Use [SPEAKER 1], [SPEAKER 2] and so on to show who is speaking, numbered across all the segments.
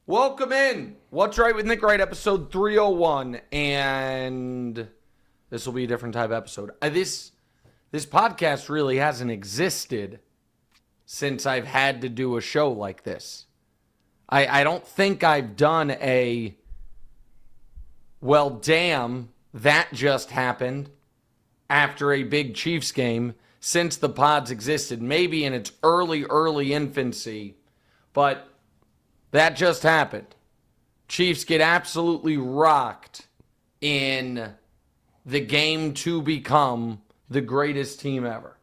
[SPEAKER 1] Welcome in. What's Right with Nick Wright, episode 301, and this will be a different type of episode. This podcast really hasn't existed since I've had to do a show like this. I don't think I've done well, damn, that just happened after a big Chiefs game since the pods existed, maybe in its early infancy, but that just happened. Chiefs get absolutely rocked in the game to become the greatest team ever.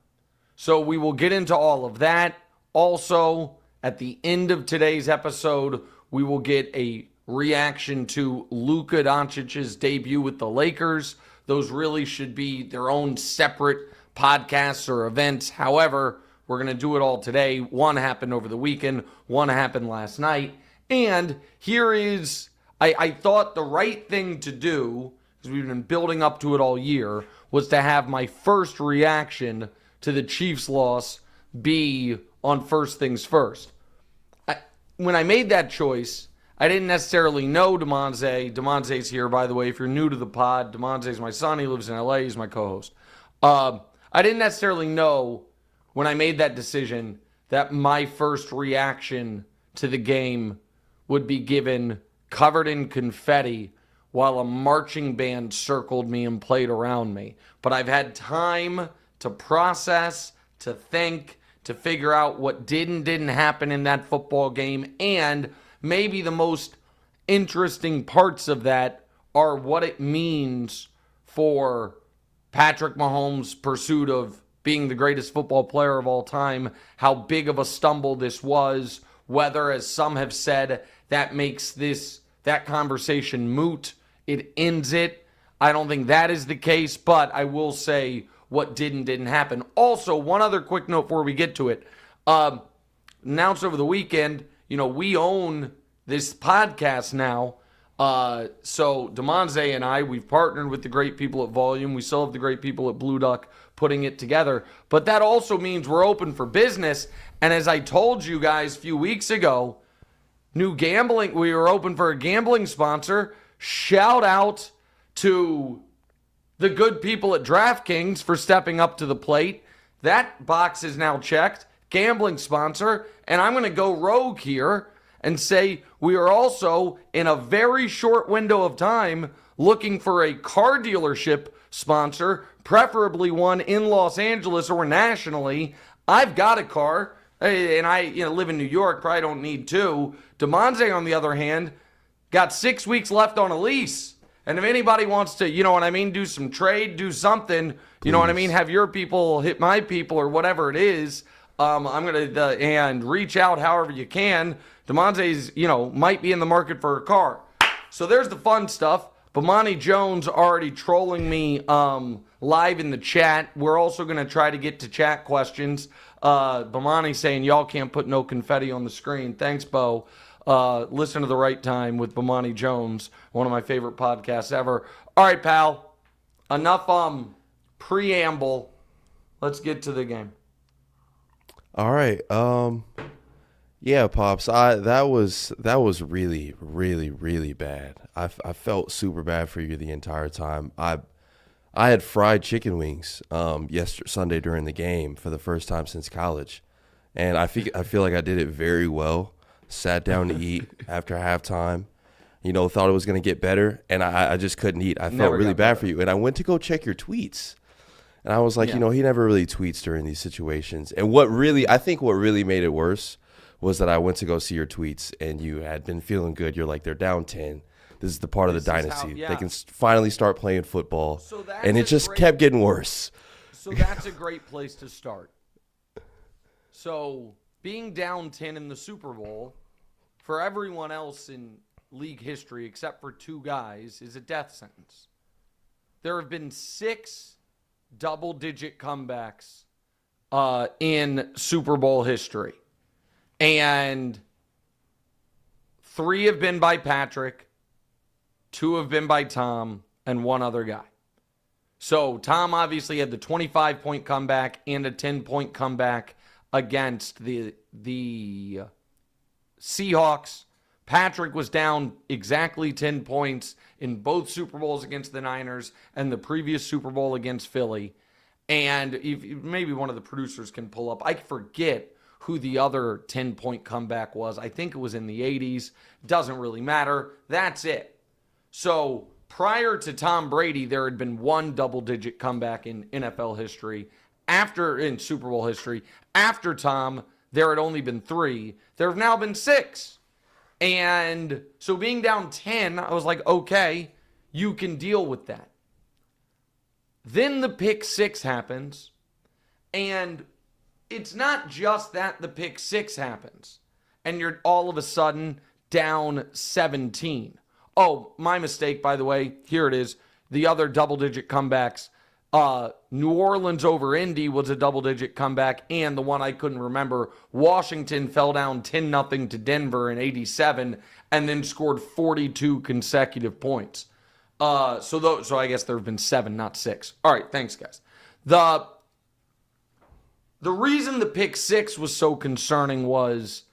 [SPEAKER 1] So we will get into all of that. Also, at the end of today's episode, we will get a reaction to Luka Doncic's debut with the Lakers. Those really should be their own separate podcasts or events. However, we're going to do it all today. One happened over the weekend. One happened last night. And here is, I thought the right thing to do, because we've been building up to it all year, was to have my first reaction to the Chiefs' loss be on First Things First. When I made that choice, I didn't necessarily know Damonza. Damonza's here, by the way. If you're new to the pod, Damonza's my son. He lives in LA. He's my co-host. I didn't necessarily know when I made that decision that my first reaction to the game would be given covered in confetti while a marching band circled me and played around me. But I've had time to process, to think, to figure out what did and didn't happen in that football game. And maybe the most interesting parts of that are what it means for Patrick Mahomes' pursuit of being the greatest football player of all time, how big of a stumble this was, whether, as some have said, that makes that conversation moot. It ends it. I don't think that is the case, but I will say what did and didn't happen. Also, one other quick note before we get to it. Announced over the weekend, we own this podcast now. So Damonza and I, we've partnered with the great people at Volume. We still have the great people at Blue Duck putting it together. But that also means we're open for business. And as I told you guys a few weeks ago, we were open for a gambling sponsor. Shout out to the good people at DraftKings for stepping up to the plate. That box is now checked. Gambling sponsor. And I'm going to go rogue here and say we are also, in a very short window of time, looking for a car dealership sponsor, preferably one in Los Angeles or nationally. I've got a car, and I live in New York, probably don't need two. Damonza, on the other hand, got 6 weeks left on a lease. And if anybody wants to, do some trade, do something, have your people hit my people or whatever it is, I'm going to, and reach out however you can. Damonza's, might be in the market for a car. So there's the fun stuff. Bomani Jones already trolling me live in the chat. We're also going to try to get to chat questions. Bomani saying, y'all can't put no confetti on the screen. Thanks, Bo. Listen to The Right Time with Bomani Jones, one of my favorite podcasts ever. All right, pal. Enough preamble. Let's get to the game.
[SPEAKER 2] All right. Yeah, Pops. That was really, really, really bad. I felt super bad for you the entire time. I had fried chicken wings Sunday during the game for the first time since college, and I feel like I did it very well. Sat down to eat after halftime. Thought it was going to get better, and I just couldn't eat. I felt really bad for you, and I went to go check your tweets. And I was like, he never really tweets during these situations. And I think what really made it worse was that I went to go see your tweets and you had been feeling good. You're like, they're down 10. This is the part of the dynasty. They can finally start playing football. And it just kept getting worse.
[SPEAKER 1] So that's a great place to start. So being down 10 in the Super Bowl, for everyone else in league history except for two guys, is a death sentence. There have been 6 double-digit comebacks in Super Bowl history. And 3 have been by Patrick, 2 have been by Tom, and 1 other guy. So Tom obviously had the 25-point comeback and a 10-point comeback against the Seahawks. Patrick was down exactly 10 points in both Super Bowls against the Niners and the previous Super Bowl against Philly. And if maybe one of the producers can pull up, I forget who the other 10-point comeback was. I think it was in the 80s. Doesn't really matter. That's it. So prior to Tom Brady, there had been one double-digit comeback in NFL history. In Super Bowl history. After Tom, there had only been 3. There have now been 6. And so being down 10, I was like, okay, you can deal with that. Then the pick 6 happens, and it's not just that the pick 6 happens, and you're all of a sudden down 17. Oh, my mistake, by the way. Here it is. The other double-digit comebacks. New Orleans over Indy was a double-digit comeback, and the one I couldn't remember, Washington fell down 10-0 to Denver in 87 and then scored 42 consecutive points. So I guess there have been 7, not 6. All right, thanks, guys. The reason the pick 6 was so concerning was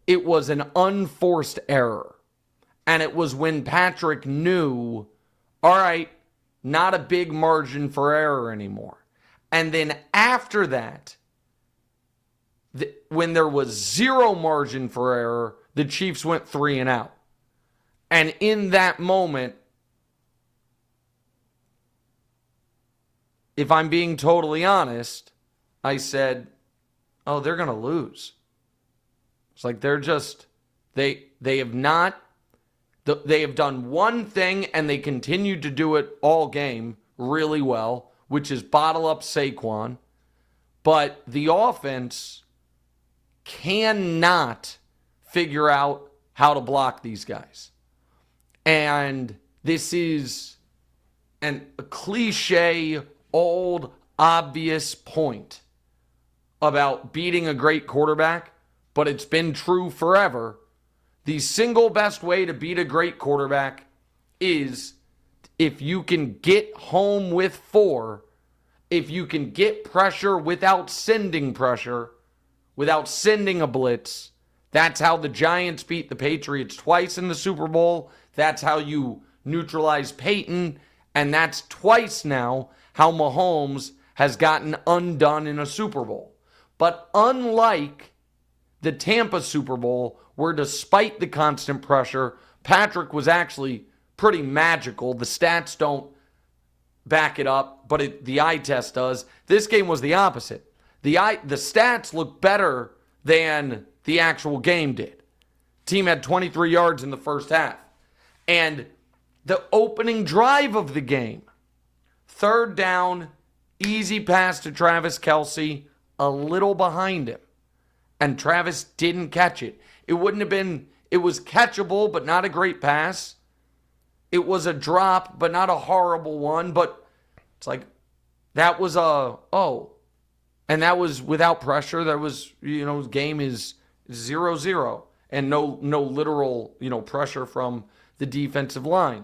[SPEAKER 1] it was an unforced error. And it was when Patrick knew, all right, not a big margin for error anymore. And then after that, when there was 0 margin for error, the Chiefs went 3 and out. And in that moment, if I'm being totally honest, I said, oh, they're going to lose. It's like they have done one thing and they continued to do it all game really well, which is bottle up Saquon. But the offense cannot figure out how to block these guys. And this is a cliche, old, obvious point about beating a great quarterback, but it's been true forever. The single best way to beat a great quarterback is if you can get home with 4, if you can get pressure without sending pressure, without sending a blitz. That's how the Giants beat the Patriots twice in the Super Bowl. That's how you neutralize Peyton. And that's twice now how Mahomes has gotten undone in a Super Bowl. But unlike the Tampa Super Bowl, where despite the constant pressure, Patrick was actually pretty magical. The stats don't back it up, but the eye test does. This game was the opposite. The stats look better than the actual game did. Team had 23 yards in the first half. And the opening drive of the game, 3rd down, easy pass to Travis Kelce, a little behind him. And Travis didn't catch it. It was catchable, but not a great pass. It was a drop, but not a horrible one. But it's like, that was and that was without pressure. That was, game is 0-0 and no literal, pressure from the defensive line.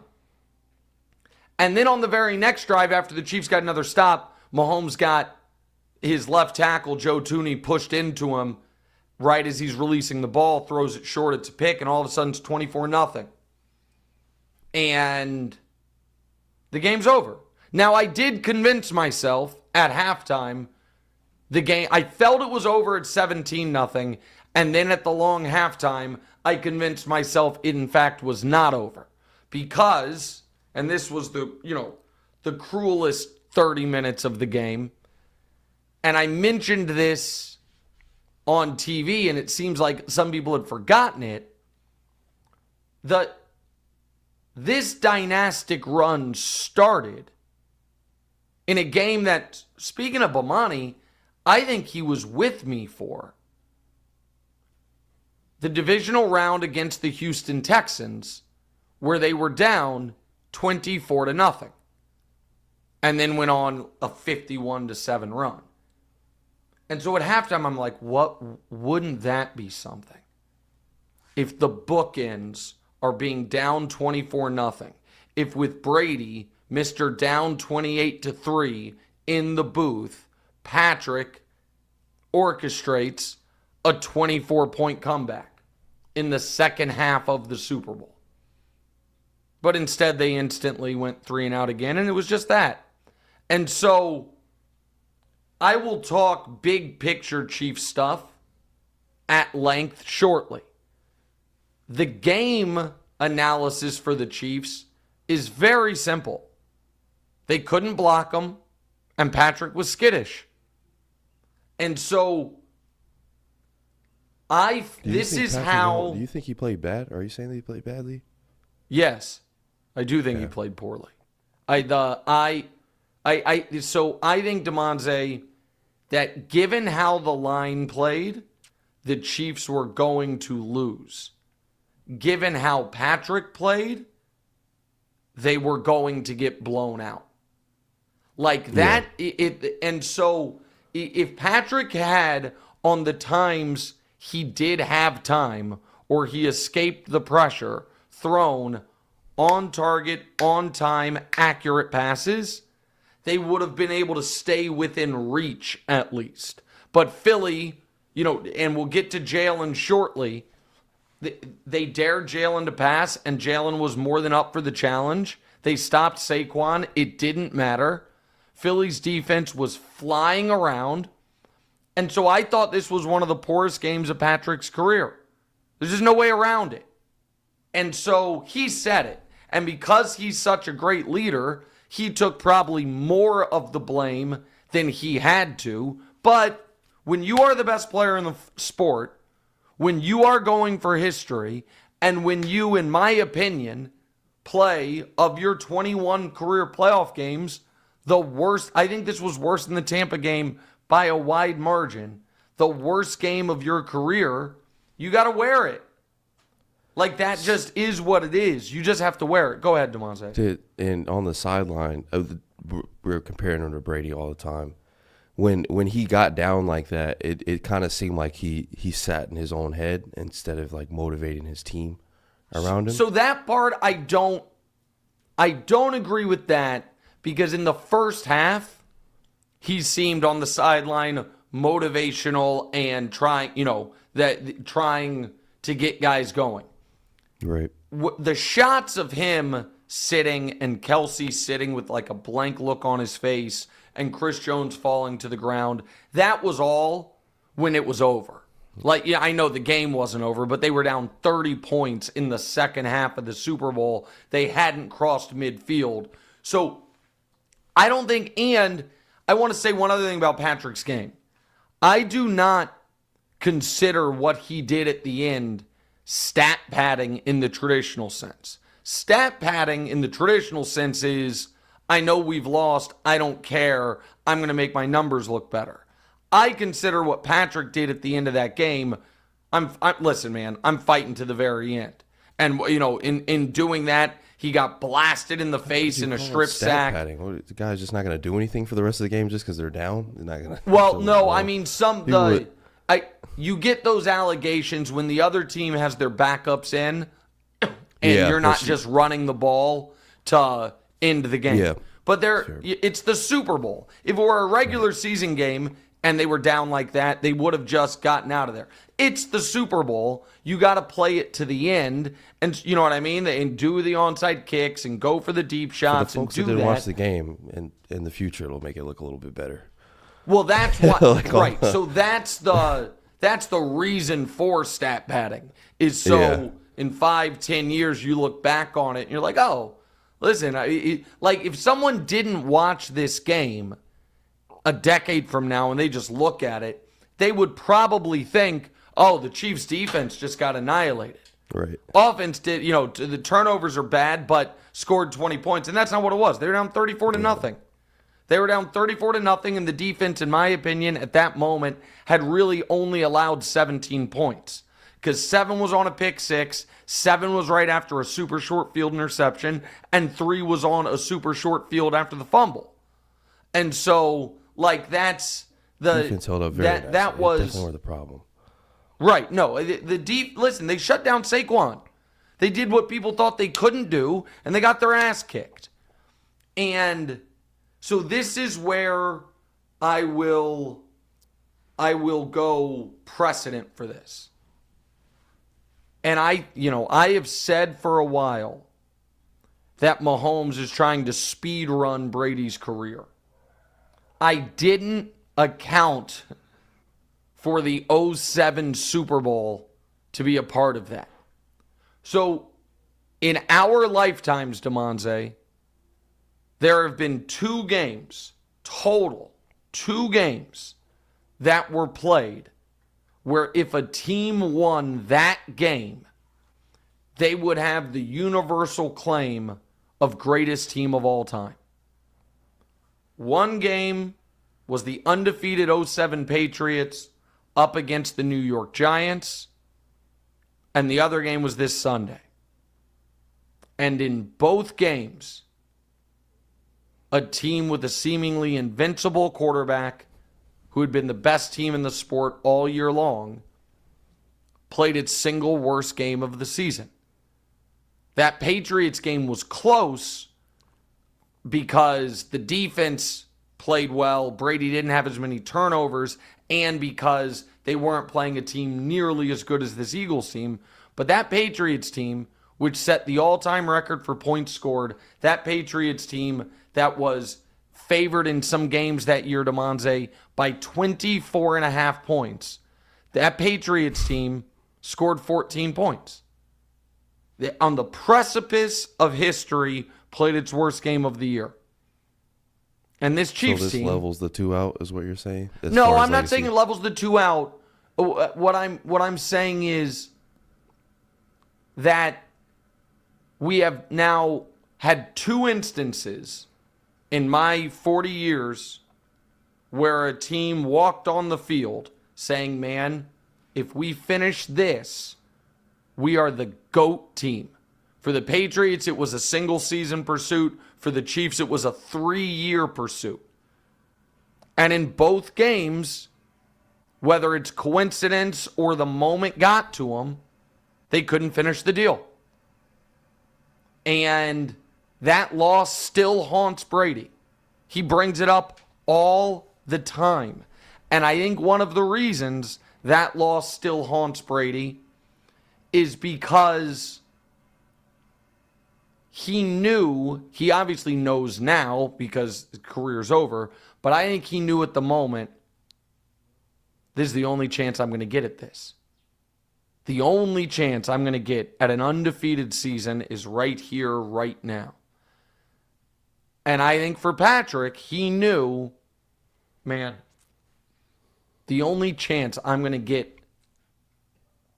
[SPEAKER 1] And then on the very next drive, after the Chiefs got another stop, Mahomes got his left tackle, Joe Thuney, pushed into him right as he's releasing the ball, throws it short, it's a pick, and all of a sudden it's 24-0. And the game's over. Now, I did convince myself at halftime, I felt it was over at 17-0, and then at the long halftime, I convinced myself it in fact was not over. Because, and this was the cruelest 30 minutes of the game, and I mentioned this on TV, and it seems like some people had forgotten it. This dynastic run started in a game that, speaking of Bomani, I think he was with me for. The divisional round against the Houston Texans, where they were down 24-0, and then went on a 51-7 run. And so at halftime, I'm like, wouldn't that be something? If the bookends are being down 24-0, if with Brady, Mr. down 28-3 in the booth, Patrick orchestrates a 24-point comeback. in the second half of the Super Bowl. But instead, they instantly went 3-and-out again, and it was just that. And so I will talk big picture Chiefs stuff at length shortly. The game analysis for the Chiefs is very simple. They couldn't block him, and Patrick was skittish. And so this is how...
[SPEAKER 2] Do you think he played bad? Are you saying that he played badly?
[SPEAKER 1] Yes, I do think he played poorly. So I think, Damonza, that given how the line played, the Chiefs were going to lose. Given how Patrick played, they were going to get blown out. Like that, and so if Patrick had, on the times he did have time, or he escaped the pressure, thrown on target, on time, accurate passes, they would have been able to stay within reach at least. But Philly, and we'll get to Jalen shortly, they dared Jalen to pass, and Jalen was more than up for the challenge. They stopped Saquon. It didn't matter. Philly's defense was flying around. And so I thought this was one of the poorest games of Patrick's career. There's just no way around it. And so he said it. And because he's such a great leader, he took probably more of the blame than he had to. But when you are the best player in the sport, when you are going for history, and when you, in my opinion, play of your 21 career playoff games, the worst, I think this was worse than the Tampa game by a wide margin, the worst game of your career, you got to wear it. Like, that just is what it is. You just have to wear it. Go ahead, Damonza.
[SPEAKER 2] And on the sideline, we're comparing him to Brady all the time. When he got down like that, it kind of seemed like he sat in his own head instead of like motivating his team around him.
[SPEAKER 1] So that part, I don't agree with that, because in the first half, he seemed on the sideline motivational and trying to get guys going.
[SPEAKER 2] Right.
[SPEAKER 1] The shots of him sitting and Kelsey sitting with like a blank look on his face and Chris Jones falling to the ground, that was all when it was over. Like, yeah, I know the game wasn't over, but they were down 30 points in the second half of the Super Bowl. They hadn't crossed midfield. So I don't think, and I want to say one other thing about Patrick's game. I do not consider what he did at the end stat padding in the traditional sense. Stat padding in the traditional sense is, I know we've lost, I don't care, I'm going to make my numbers look better. I consider what Patrick did at the end of that game, listen, man, I'm fighting to the very end. And, in doing that, he got blasted in the face in a strip sack.
[SPEAKER 2] Padding? The guy's just not going to do anything for the rest of the game just because they're down? They're not gonna
[SPEAKER 1] well, no, I mean, you get those allegations when the other team has their backups in and you're not just running the ball to end the game. Yeah, but it's the Super Bowl. If it were a regular season game and they were down like that, they would have just gotten out of there. It's the Super Bowl. You got to play it to the end, and you know what I mean? And do the onside kicks and go for the deep shots.
[SPEAKER 2] For the folks
[SPEAKER 1] and do
[SPEAKER 2] that didn't
[SPEAKER 1] that.
[SPEAKER 2] watch the game, and in the future, it'll make it look a little bit better.
[SPEAKER 1] Well, that's what right. So that's the reason for stat padding is so in 5-10 years you look back on it and you're like, oh, listen, like if someone didn't watch this game a decade from now and they just look at it, they would probably think, oh, the Chiefs defense just got annihilated.
[SPEAKER 2] Right.
[SPEAKER 1] Offense did, the turnovers are bad, but scored 20 points, and that's not what it was. They were down 34-0. They were down 34-0, and the defense, in my opinion, at that moment, had really only allowed 17 points. Because 7 was on a pick six, 7 was right after a super short field interception, and 3 was on a super short field after the fumble. And so, like, that's the
[SPEAKER 2] defense held up very nicely.
[SPEAKER 1] That was
[SPEAKER 2] definitely the problem.
[SPEAKER 1] Right. No, listen, they shut down Saquon. They did what people thought they couldn't do, and they got their ass kicked. And so this is where I will go precedent for this. And I have said for a while that Mahomes is trying to speed run Brady's career. I didn't account for the '07 Super Bowl to be a part of that. So in our lifetimes, Damonza, there have been 2 games, total, 2 games that were played where if a team won that game, they would have the universal claim of greatest team of all time. One game was the undefeated '07 Patriots up against the New York Giants, and the other game was this Sunday. And in both games, a team with a seemingly invincible quarterback who had been the best team in the sport all year long played its single worst game of the season. That Patriots game was close because the defense played well, Brady didn't have as many turnovers, and because they weren't playing a team nearly as good as this Eagles team. But that Patriots team, which set the all-time record for points scored, that Patriots team that was favored in some games that year, Damonza, by 24.5 points, that Patriots team scored 14 points. On the precipice of history, played its worst game of the year. And this Chiefs team...
[SPEAKER 2] So this levels the 2 out, is what you're saying?
[SPEAKER 1] No, I'm not saying it levels the 2 out. What I'm saying is that we have now had 2 instances in my 40 years where a team walked on the field saying, man, if we finish this, we are the GOAT team. For the Patriots, it was a single-season pursuit. For the Chiefs, it was a 3-year pursuit. And in both games, whether it's coincidence or the moment got to them, they couldn't finish the deal. And that loss still haunts Brady. He brings it up all the time. And I think one of the reasons that loss still haunts Brady is because he obviously knows now because his career's over, but I think he knew at the moment, this is the only chance I'm going to get at this. The only chance I'm going to get at an undefeated season is right here, right now. And I think for Patrick, he knew, man, the only chance I'm going to get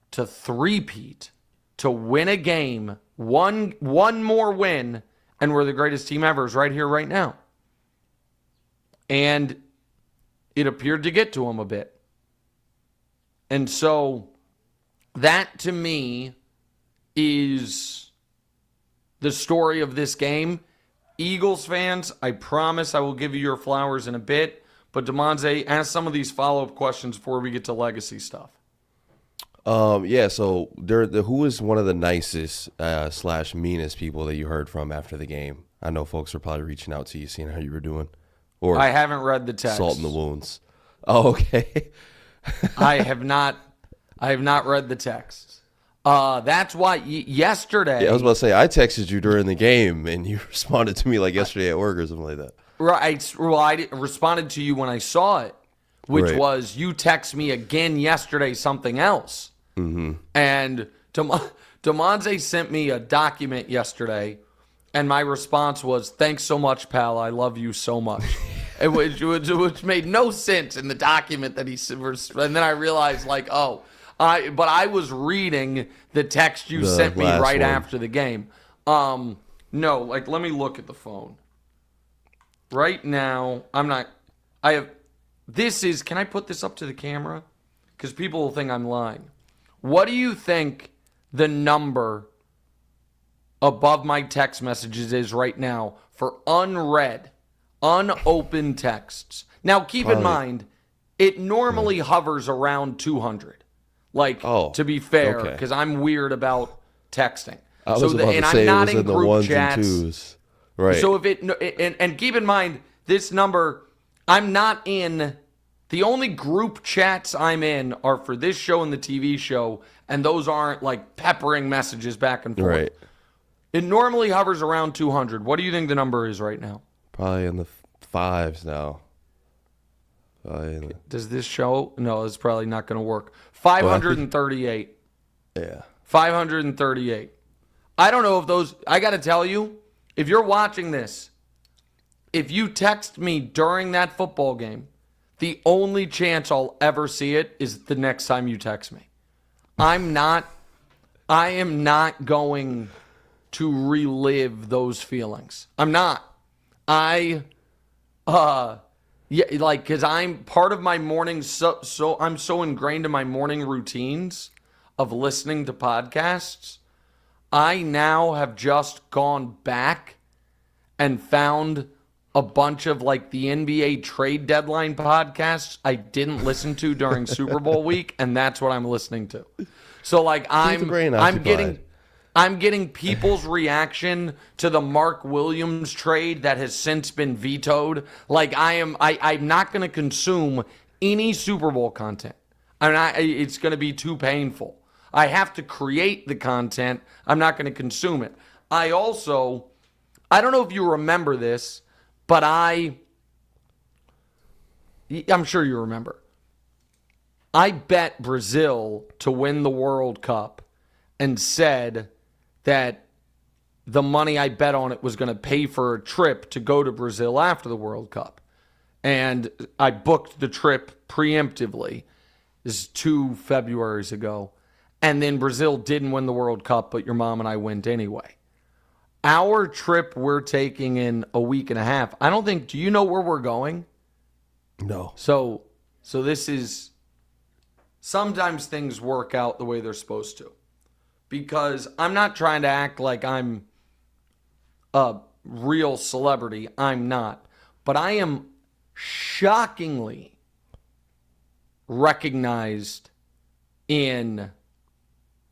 [SPEAKER 1] to three-peat, to win a game, one more win, and we're the greatest team ever is right here, right now. And it appeared to get to him a bit. And so that, to me, is the story of this game. Eagles fans, I promise I will give you your flowers in a bit. But Damonza, ask some of these follow-up questions before we get to legacy stuff.
[SPEAKER 2] So who was one of the nicest / meanest people that you heard from after the game? I know folks are probably reaching out to you, seeing how you were doing. Or
[SPEAKER 1] I haven't read the text.
[SPEAKER 2] Salt in the wounds. Oh, okay.
[SPEAKER 1] I have not read the text. That's why yesterday.
[SPEAKER 2] Yeah, I was about to say, I texted you during the game, and you responded to me like yesterday at work or something like that.
[SPEAKER 1] Right. Well, I responded to you when I saw it, which was you text me again yesterday something else. Mm-hmm. And Damonza sent me a document yesterday, and my response was, "Thanks so much, pal. I love you so much." which made no sense in the document that he said. And then I realized, I was reading the text you sent me right after the game. No, let me look at the phone. Right now, can I put this up to the camera? Because people will think I'm lying. What do you think the number above my text messages is right now for unread, unopened texts? Now, keep in mind, it normally hovers around 200. To be fair, because I'm weird about texting. I'm not in group chats.
[SPEAKER 2] Right.
[SPEAKER 1] So and keep in mind, this number, I'm not in The only group chats I'm in are for this show and the TV show, and those aren't like peppering messages back and forth.
[SPEAKER 2] Right.
[SPEAKER 1] It normally hovers around 200. What do you think the number is right now?
[SPEAKER 2] Probably in the fives now.
[SPEAKER 1] Does this show? No, it's probably not going to work. 538.
[SPEAKER 2] Yeah.
[SPEAKER 1] 538. I don't know if those, I got to tell you, if you're watching this, if you text me during that football game, the only chance I'll ever see it is the next time you text me. I am not going to relive those feelings. I'm not. Yeah, like, because I'm part of my morning, so I'm so ingrained in my morning routines of listening to podcasts. I now have just gone back and found a bunch of like the NBA trade deadline podcasts I didn't listen to during Super Bowl week, and that's what I'm listening to. So like I'm getting people's reaction to the Mark Williams trade that has since been vetoed. Like I'm not going to consume any Super Bowl content. It's going to be too painful. I have to create the content. I'm not going to consume it. I don't know if you remember this, but I'm sure you remember. I bet Brazil to win the World Cup and said that the money I bet on it was going to pay for a trip to go to Brazil after the World Cup. And I booked the trip preemptively. This is 2 Februaries ago. And then Brazil didn't win the World Cup, but your mom and I went anyway. Our trip we're taking in a week and a half, do you know where we're going?
[SPEAKER 2] No.
[SPEAKER 1] So this is, sometimes things work out the way they're supposed to. Because I'm not trying to act like I'm a real celebrity. I'm not. But I am shockingly recognized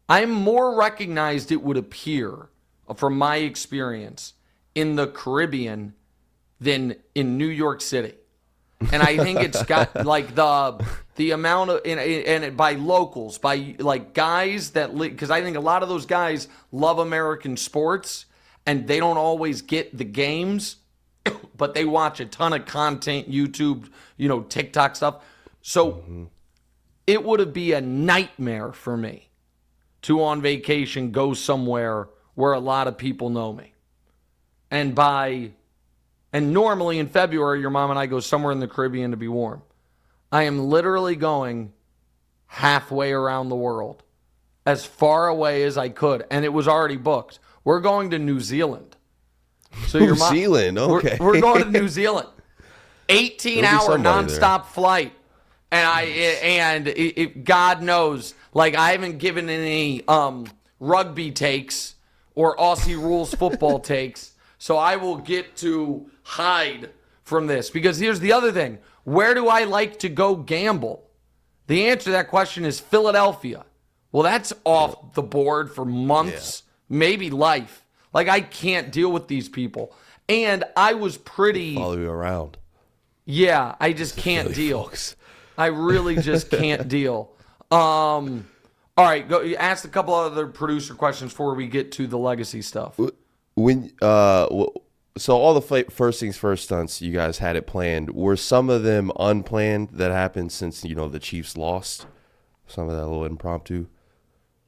[SPEAKER 1] I'm more recognized, it would appear, from my experience, in the Caribbean than in New York City. And I think it's got like the amount of, and by locals, by like guys that, because I think a lot of those guys love American sports and they don't always get the games, but they watch a ton of content, YouTube, TikTok stuff. So it would be a nightmare for me to on vacation go somewhere where a lot of people know me. And normally in February, your mom and I go somewhere in the Caribbean to be warm. I am literally going halfway around the world, as far away as I could, and it was already booked. We're going to New Zealand. So
[SPEAKER 2] New Zealand, okay.
[SPEAKER 1] We're going to New Zealand. 18-hour nonstop flight. And God knows, like I haven't given any rugby takes or Aussie rules football takes, so I will get to hide from this. Because here's the other thing. Where do I like to go gamble? The answer to that question is Philadelphia. Well, that's off the board for months, maybe life. Like, I can't deal with these people. And I was pretty...
[SPEAKER 2] Follow you around.
[SPEAKER 1] Yeah, I just can't deal. Folks. I really just can't deal. All right, go ask a couple other producer questions before we get to the legacy stuff.
[SPEAKER 2] So all the first things first stunts, you guys had it planned. Were some of them unplanned that happened since, the Chiefs lost? Some of that a little impromptu?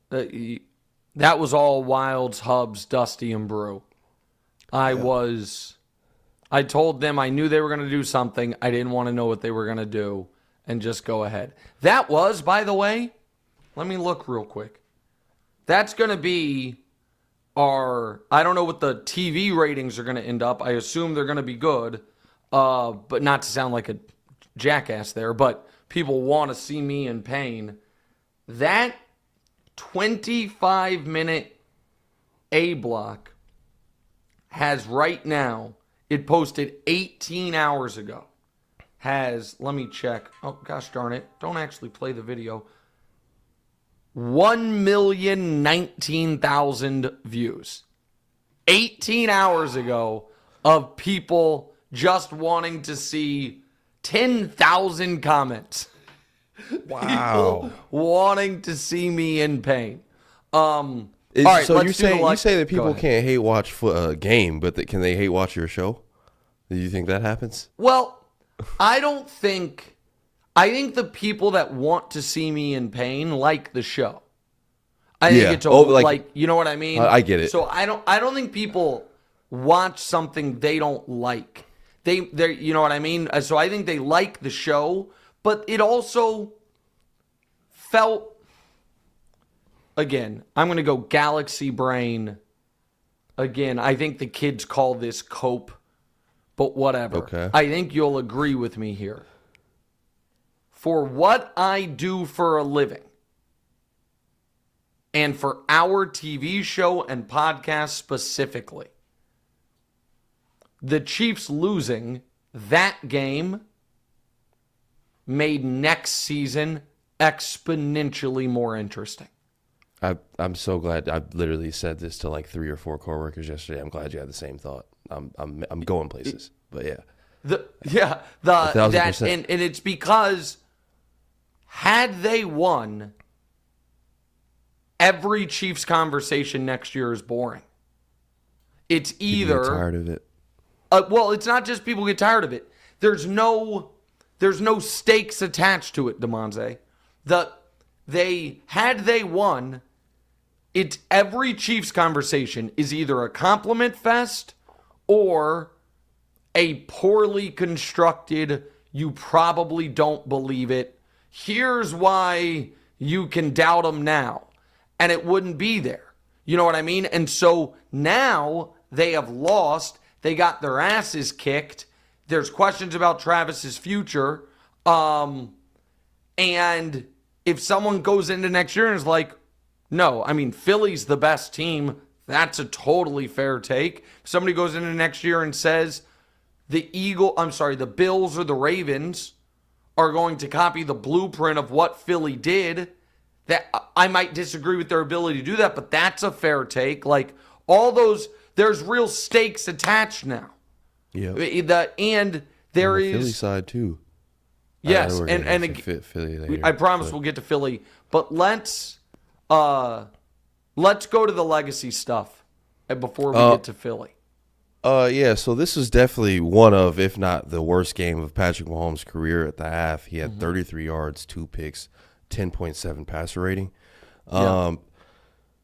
[SPEAKER 1] That was all Wilds, Hubs, Dusty, and Brew. I told them I knew they were going to do something. I didn't want to know what they were going to do and just go ahead. That was, by the way, let me look real quick. That's going to be I don't know what the TV ratings are going to end up. I assume they're going to be good, but not to sound like a jackass there, but people want to see me in pain. That 25-minute A block has right now, it posted 18 hours ago, let me check. Oh, gosh darn it. Don't actually play the video. 1,019,000 views. 18 hours ago of people just wanting to see 10,000 comments.
[SPEAKER 2] Wow.
[SPEAKER 1] People wanting to see me in pain. All
[SPEAKER 2] So
[SPEAKER 1] right,
[SPEAKER 2] you say that people can't hate watch a game, but can they hate watch your show? Do you think that happens?
[SPEAKER 1] Well, I think the people that want to see me in pain like the show. I think it's like you know what I mean?
[SPEAKER 2] I get it.
[SPEAKER 1] So I don't think people watch something they don't like. They you know what I mean? So I think they like the show, but it also felt, again, I'm going to go galaxy brain. Again, I think the kids call this cope, but whatever.
[SPEAKER 2] Okay.
[SPEAKER 1] I think you'll agree with me here. For what I do for a living, and for our TV show and podcast specifically, the Chiefs losing that game made next season exponentially more interesting.
[SPEAKER 2] I'm so glad. I literally said this to like 3 or 4 coworkers yesterday. I'm glad you had the same thought. I'm going places, but yeah.
[SPEAKER 1] 1,000%. And it's because had they won, every Chiefs conversation next year is boring. It's either
[SPEAKER 2] get tired of it.
[SPEAKER 1] Well, it's not just people get tired of it. There's no stakes attached to it, Damonza. Had they won, it's every Chiefs conversation is either a compliment fest or a poorly constructed, you probably don't believe it. Here's why you can doubt them now. And it wouldn't be there. You know what I mean? And so now they have lost. They got their asses kicked. There's questions about Travis's future. And if someone goes into next year and is like, no, I mean, Philly's the best team, that's a totally fair take. If somebody goes into next year and says the Bills or the Ravens are going to copy the blueprint of what Philly did, that I might disagree with their ability to do that, but that's a fair take. Like all those, there's real stakes attached now.
[SPEAKER 2] Yeah.
[SPEAKER 1] And there is
[SPEAKER 2] Philly side too.
[SPEAKER 1] Yes,
[SPEAKER 2] Philly later,
[SPEAKER 1] I promise we'll get to Philly, but let's go to the legacy stuff before we get to Philly.
[SPEAKER 2] Yeah, so this was definitely one of, if not the worst game of Patrick Mahomes' career at the half. He had 33 yards, 2 picks, 10.7 passer rating.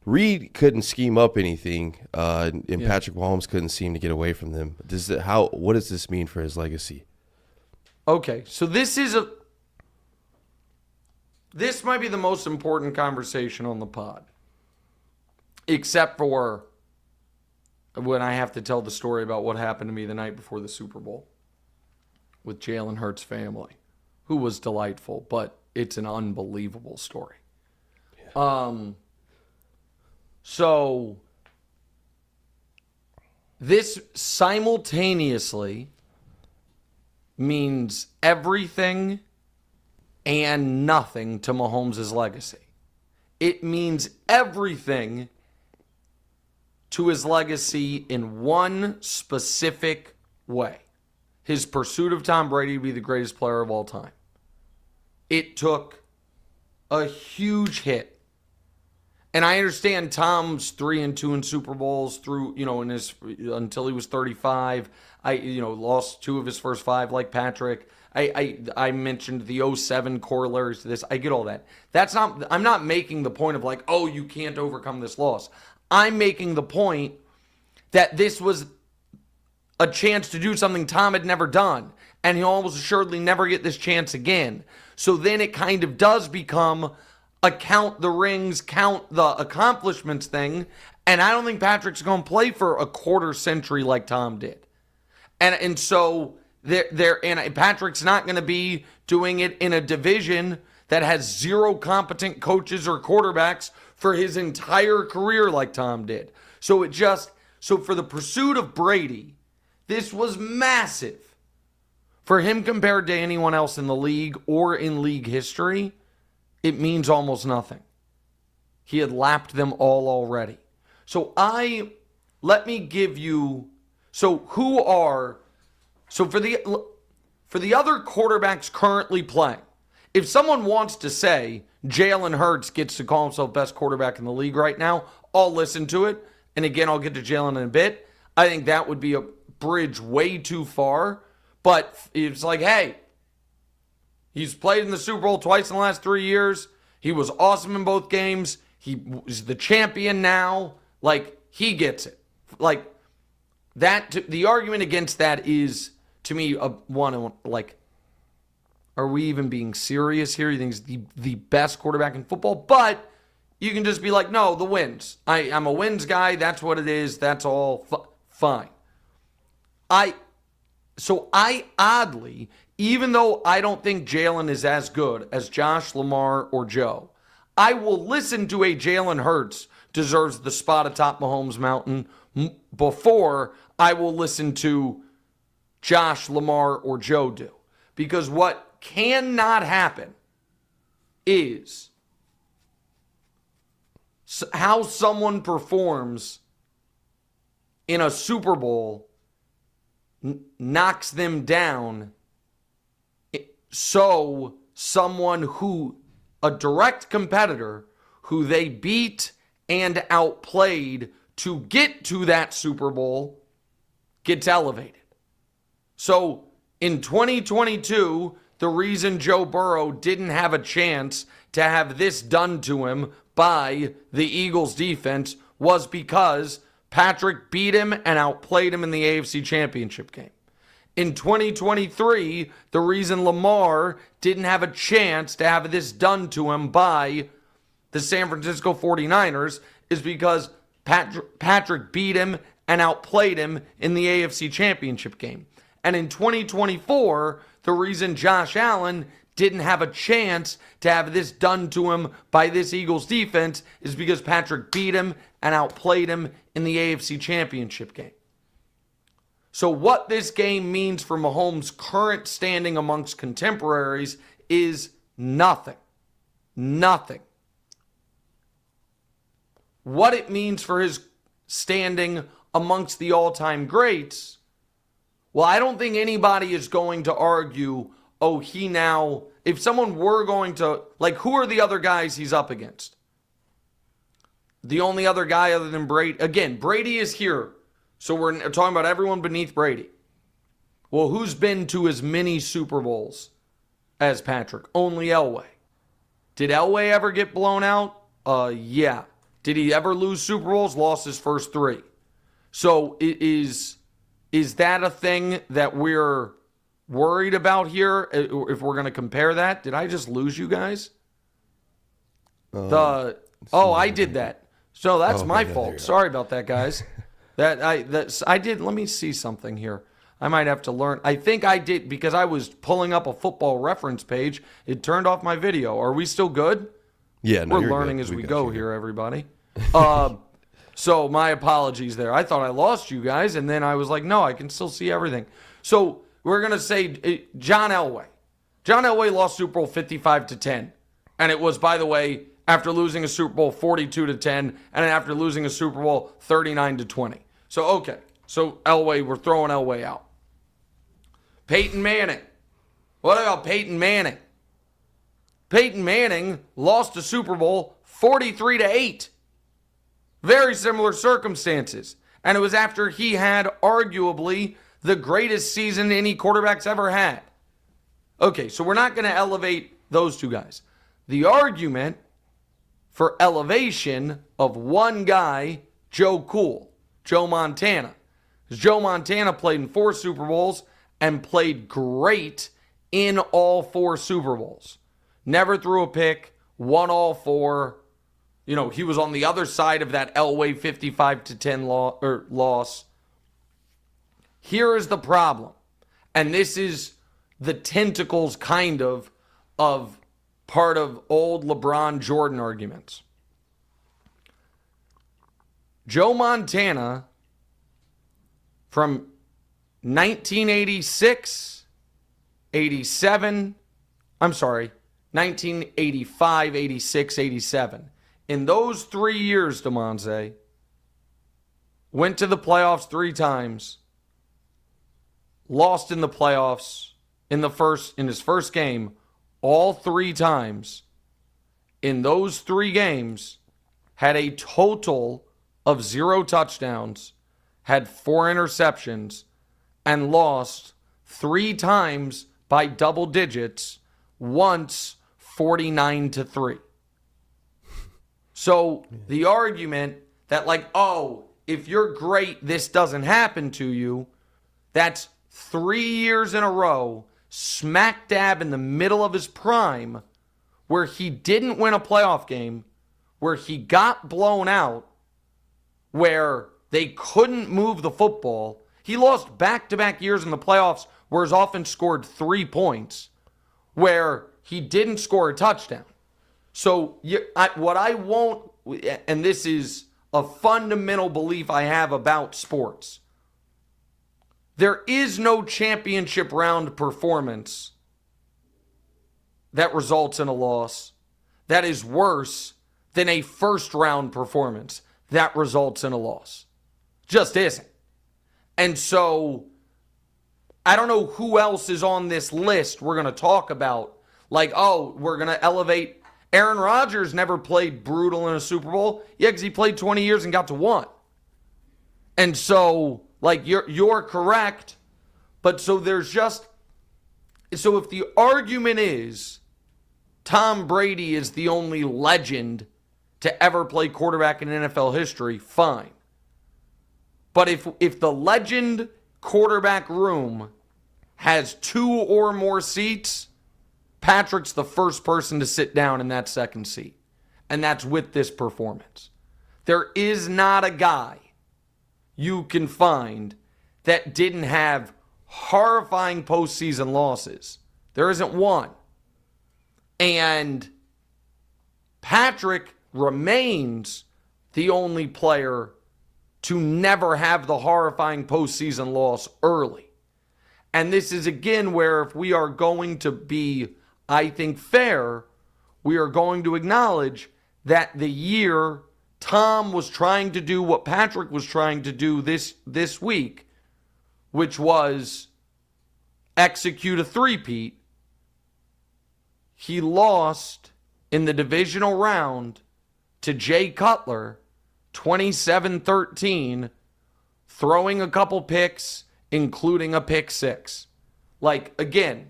[SPEAKER 2] Reed couldn't scheme up anything, and Patrick Mahomes couldn't seem to get away from them. What does this mean for his legacy?
[SPEAKER 1] Okay, so this might be the most important conversation on the pod, except for when I have to tell the story about what happened to me the night before the Super Bowl with Jalen Hurts' family, who was delightful, but it's an unbelievable story. Yeah. So this simultaneously means everything and nothing to Mahomes' legacy. It means everything to his legacy in one specific way. His pursuit of Tom Brady to be the greatest player of all time. It took a huge hit. And I understand Tom's 3-2 in Super Bowls through, until he was 35. Lost 2 of his first 5 like Patrick. I mentioned the 07 corollaries to this. I get all that. I'm not making the point of like, oh, you can't overcome this loss. I'm making the point that this was a chance to do something Tom had never done. And he'll almost assuredly never get this chance again. So then it kind of does become a count the rings, count the accomplishments thing. And I don't think Patrick's going to play for a quarter century like Tom did. And so Patrick's not going to be doing it in a division that has 0 competent coaches or quarterbacks for his entire career like Tom did. So for the pursuit of Brady, this was massive. For him compared to anyone else in the league or in league history, it means almost nothing. He had lapped them all already. So for the other quarterbacks currently playing, if someone wants to say Jalen Hurts gets to call himself best quarterback in the league right now, I'll listen to it. And again, I'll get to Jalen in a bit. I think that would be a bridge way too far. But it's like, hey, he's played in the Super Bowl twice in the last 3 years. He was awesome in both games. He is the champion now. Like, he gets it. Like, that, the argument against that is, to me, like, are we even being serious here? You think he's the best quarterback in football? But you can just be like, no, the wins. I'm a wins guy. That's what it is. That's all fine. So I oddly, even though I don't think Jalen is as good as Josh, Lamar, or Joe, I will listen to a Jalen Hurts deserves the spot atop Mahomes Mountain before I will listen to Josh, Lamar, or Joe do. Because what cannot happen is how someone performs in a Super Bowl knocks them down, so someone who, a direct competitor who they beat and outplayed to get to that Super Bowl gets elevated. So in 2022, the reason Joe Burrow didn't have a chance to have this done to him by the Eagles defense was because Patrick beat him and outplayed him in the AFC Championship game. In 2023, the reason Lamar didn't have a chance to have this done to him by the San Francisco 49ers is because Patrick beat him and outplayed him in the AFC Championship game. And in 2024, the reason Josh Allen didn't have a chance to have this done to him by this Eagles defense is because Patrick beat him and outplayed him in the AFC Championship game. So what this game means for Mahomes' current standing amongst contemporaries is nothing. Nothing. What it means for his standing amongst the all-time greats, well, I don't think anybody is going to argue, oh, he now, if someone were going to, like, who are the other guys he's up against? The only other guy other than Brady, again, Brady is here. So we're talking about everyone beneath Brady. Well, who's been to as many Super Bowls as Patrick? Only Elway. Did Elway ever get blown out? Yeah. Did he ever lose Super Bowls? Lost his first 3. So is that a thing that we're worried about here if we're going to compare that? Did I just lose you guys? I did that. So that's my fault. Sorry about that, guys. I did. Let me see something here. I might have to learn. I think I did because I was pulling up a football reference page. It turned off my video. Are we still good?
[SPEAKER 2] Yeah, no,
[SPEAKER 1] we're learning as we go here, everybody. So my apologies there. I thought I lost you guys, and then I was like, no, I can still see everything. So we're gonna say John Elway. John Elway lost Super Bowl 55-10, and it was, by the way, after losing a Super Bowl 42-10, and after losing a Super Bowl 39-20. So okay, so Elway, we're throwing Elway out. Peyton Manning. What about Peyton Manning? Peyton Manning lost a Super Bowl 43-8. Very similar circumstances. And it was after he had arguably the greatest season any quarterback's ever had. Okay, so we're not going to elevate those two guys. The argument for elevation of one guy, Joe Montana. Because Joe Montana played in 4 Super Bowls and played great in all 4 Super Bowls. Never threw a pick, won all 4. You know, he was on the other side of that Elway 55-10 loss. Here is the problem. And this is the tentacles kind of part of old LeBron Jordan arguments. Joe Montana from 1986, 1985, 86, 87. In those 3 years, Damonza went to the playoffs 3 times, lost in the playoffs in his first game, all 3 times in those 3 games had a total of 0 touchdowns, had 4 interceptions, and lost 3 times by double digits, once 49-3. So the argument that like, oh, if you're great, this doesn't happen to you, that's 3 years in a row, smack dab in the middle of his prime, where he didn't win a playoff game, where he got blown out, where they couldn't move the football. He lost back-to-back years in the playoffs where his offense scored 3 points, where he didn't score a touchdown. So what I won't, and this is a fundamental belief I have about sports, there is no championship round performance that results in a loss that is worse than a first round performance that results in a loss. Just isn't. And so I don't know who else is on this list we're going to talk about. Like, oh, we're going to elevate. Aaron Rodgers never played brutal in a Super Bowl. Yeah, because he played 20 years and got to 1. And so, like, you're correct. But so there's just, so if the argument is Tom Brady is the only legend to ever play quarterback in NFL history, fine. But if the legend quarterback room has 2 or more seats, Patrick's the first person to sit down in that second seat. And that's with this performance. There is not a guy you can find that didn't have horrifying postseason losses. There isn't one. And Patrick remains the only player to never have the horrifying postseason loss early. And this is again where if we are going to be, I think, fair, we are going to acknowledge that the year Tom was trying to do what Patrick was trying to do this week, which was execute a three-peat, he lost in the divisional round to Jay Cutler 27-13, throwing a couple picks, including a pick 6. Like, again,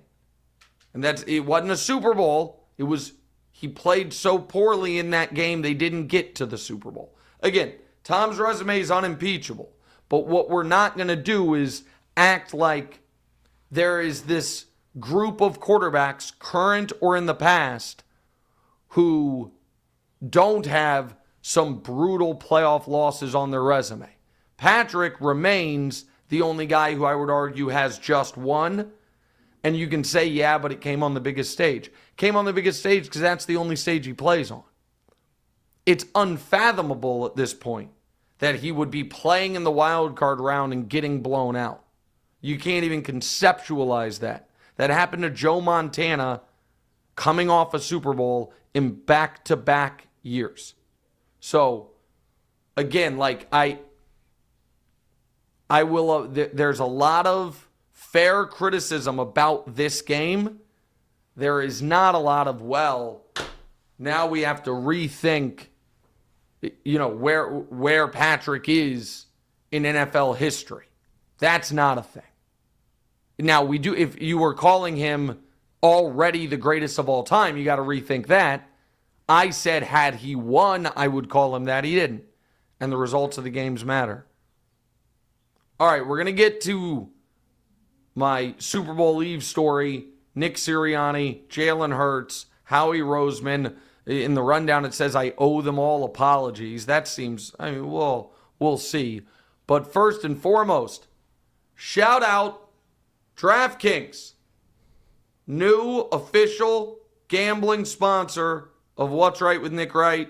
[SPEAKER 1] and it wasn't a Super Bowl. It was, he played so poorly in that game they didn't get to the Super Bowl. Again, Tom's resume is unimpeachable. But what we're not going to do is act like there is this group of quarterbacks, current or in the past, who don't have some brutal playoff losses on their resume. Patrick remains the only guy who I would argue has just one. And you can say, yeah, but it came on the biggest stage. Came on the biggest stage because that's the only stage he plays on. It's unfathomable at this point that he would be playing in the wild card round and getting blown out. You can't even conceptualize that. That happened to Joe Montana coming off a Super Bowl in back-to-back years. So, again, like I will, there's a lot of fair criticism about this game. There is not a lot of, well, now we have to rethink, where Patrick is in NFL history. That's not a thing. Now, we do, if you were calling him already the greatest of all time, you got to rethink that. I said, had he won, I would call him that. He didn't. And the results of the games matter. All right, we're going to get to my Super Bowl Eve story. Nick Sirianni, Jalen Hurts, Howie Roseman. In the rundown, it says I owe them all apologies. That seems, we'll see. But first and foremost, shout out DraftKings, new official gambling sponsor of What's Right with Nick Wright.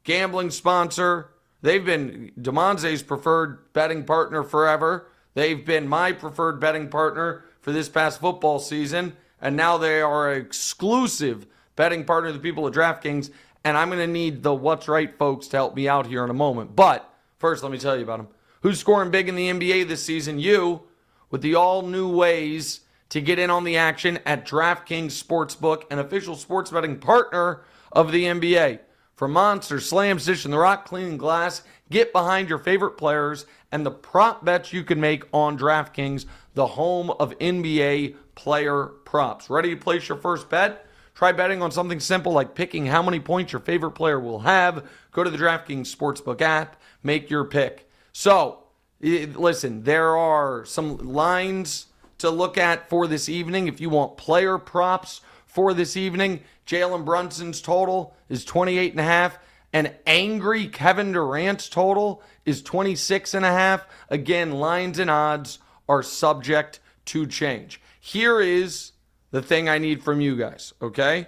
[SPEAKER 1] Gambling sponsor. They've been Damonza's preferred betting partner forever. They've been my preferred betting partner for this past football season. And now they are an exclusive betting partner of the people at DraftKings. And I'm going to need the What's Right folks to help me out here in a moment. But first, let me tell you about them. Who's scoring big in the NBA this season? You, with the all-new ways to get in on the action at DraftKings Sportsbook, an official sports betting partner of the NBA. From monsters, slams, dish, and the rock cleaning glass, get behind your favorite players and the prop bets you can make on DraftKings, the home of NBA player props. Ready to place your first bet? Try betting on something simple like picking how many points your favorite player will have. Go to the DraftKings Sportsbook app, make your pick. So, listen, there are some lines to look at for this evening. If you want player props for this evening, Jalen Brunson's total is 28.5. An angry Kevin Durant's total is 26.5. Again, lines and odds are subject to change. Here is the thing I need from you guys, okay?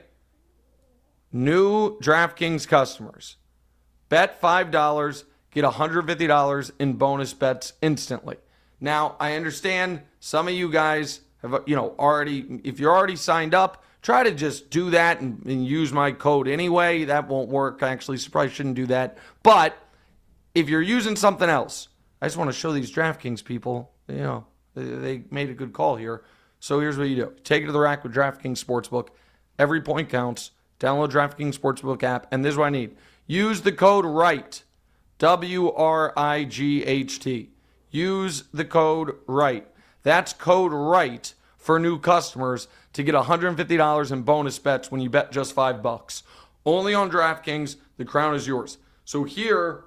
[SPEAKER 1] New DraftKings customers. Bet $5, get $150 in bonus bets instantly. Now, I understand some of you guys have, already, if you're already signed up, try to just do that and use my code anyway. That won't work. Actually, so probably shouldn't do that. But if you're using something else, I just want to show these DraftKings people, they made a good call here. So here's what you do. Take it to the rack with DraftKings Sportsbook. Every point counts. Download DraftKings Sportsbook app. And this is what I need. Use the code WRIGHT. WRIGHT. Use the code WRIGHT. That's code WRIGHT for new customers to get $150 in bonus bets when you bet just $5. Only on DraftKings. The crown is yours. So here,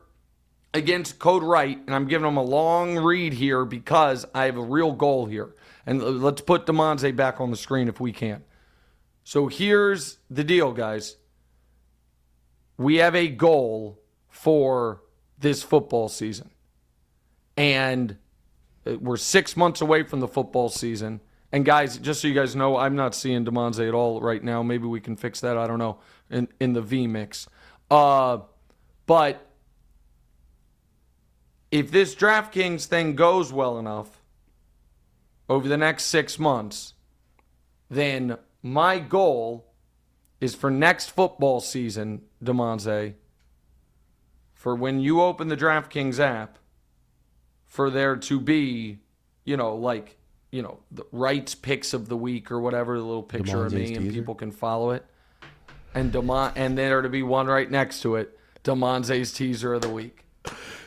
[SPEAKER 1] against code WRIGHT, and I'm giving them a long read here because I have a real goal here. And let's put Damonza back on the screen if we can. So here's the deal, guys. We have a goal for this football season. And we're 6 months away from the football season. And guys, just so you guys know, I'm not seeing Damonza at all right now. Maybe we can fix that. I don't know, in the V mix. But if this DraftKings thing goes well enough over the next 6 months, then my goal is for next football season, Damonza, for when you open the DraftKings app, for there to be, the Wright's picks of the week or whatever, the little picture
[SPEAKER 2] Damonza's
[SPEAKER 1] of me, and
[SPEAKER 2] teaser.
[SPEAKER 1] people can follow it. And there to be one right next to it, Damonza's teaser of the week.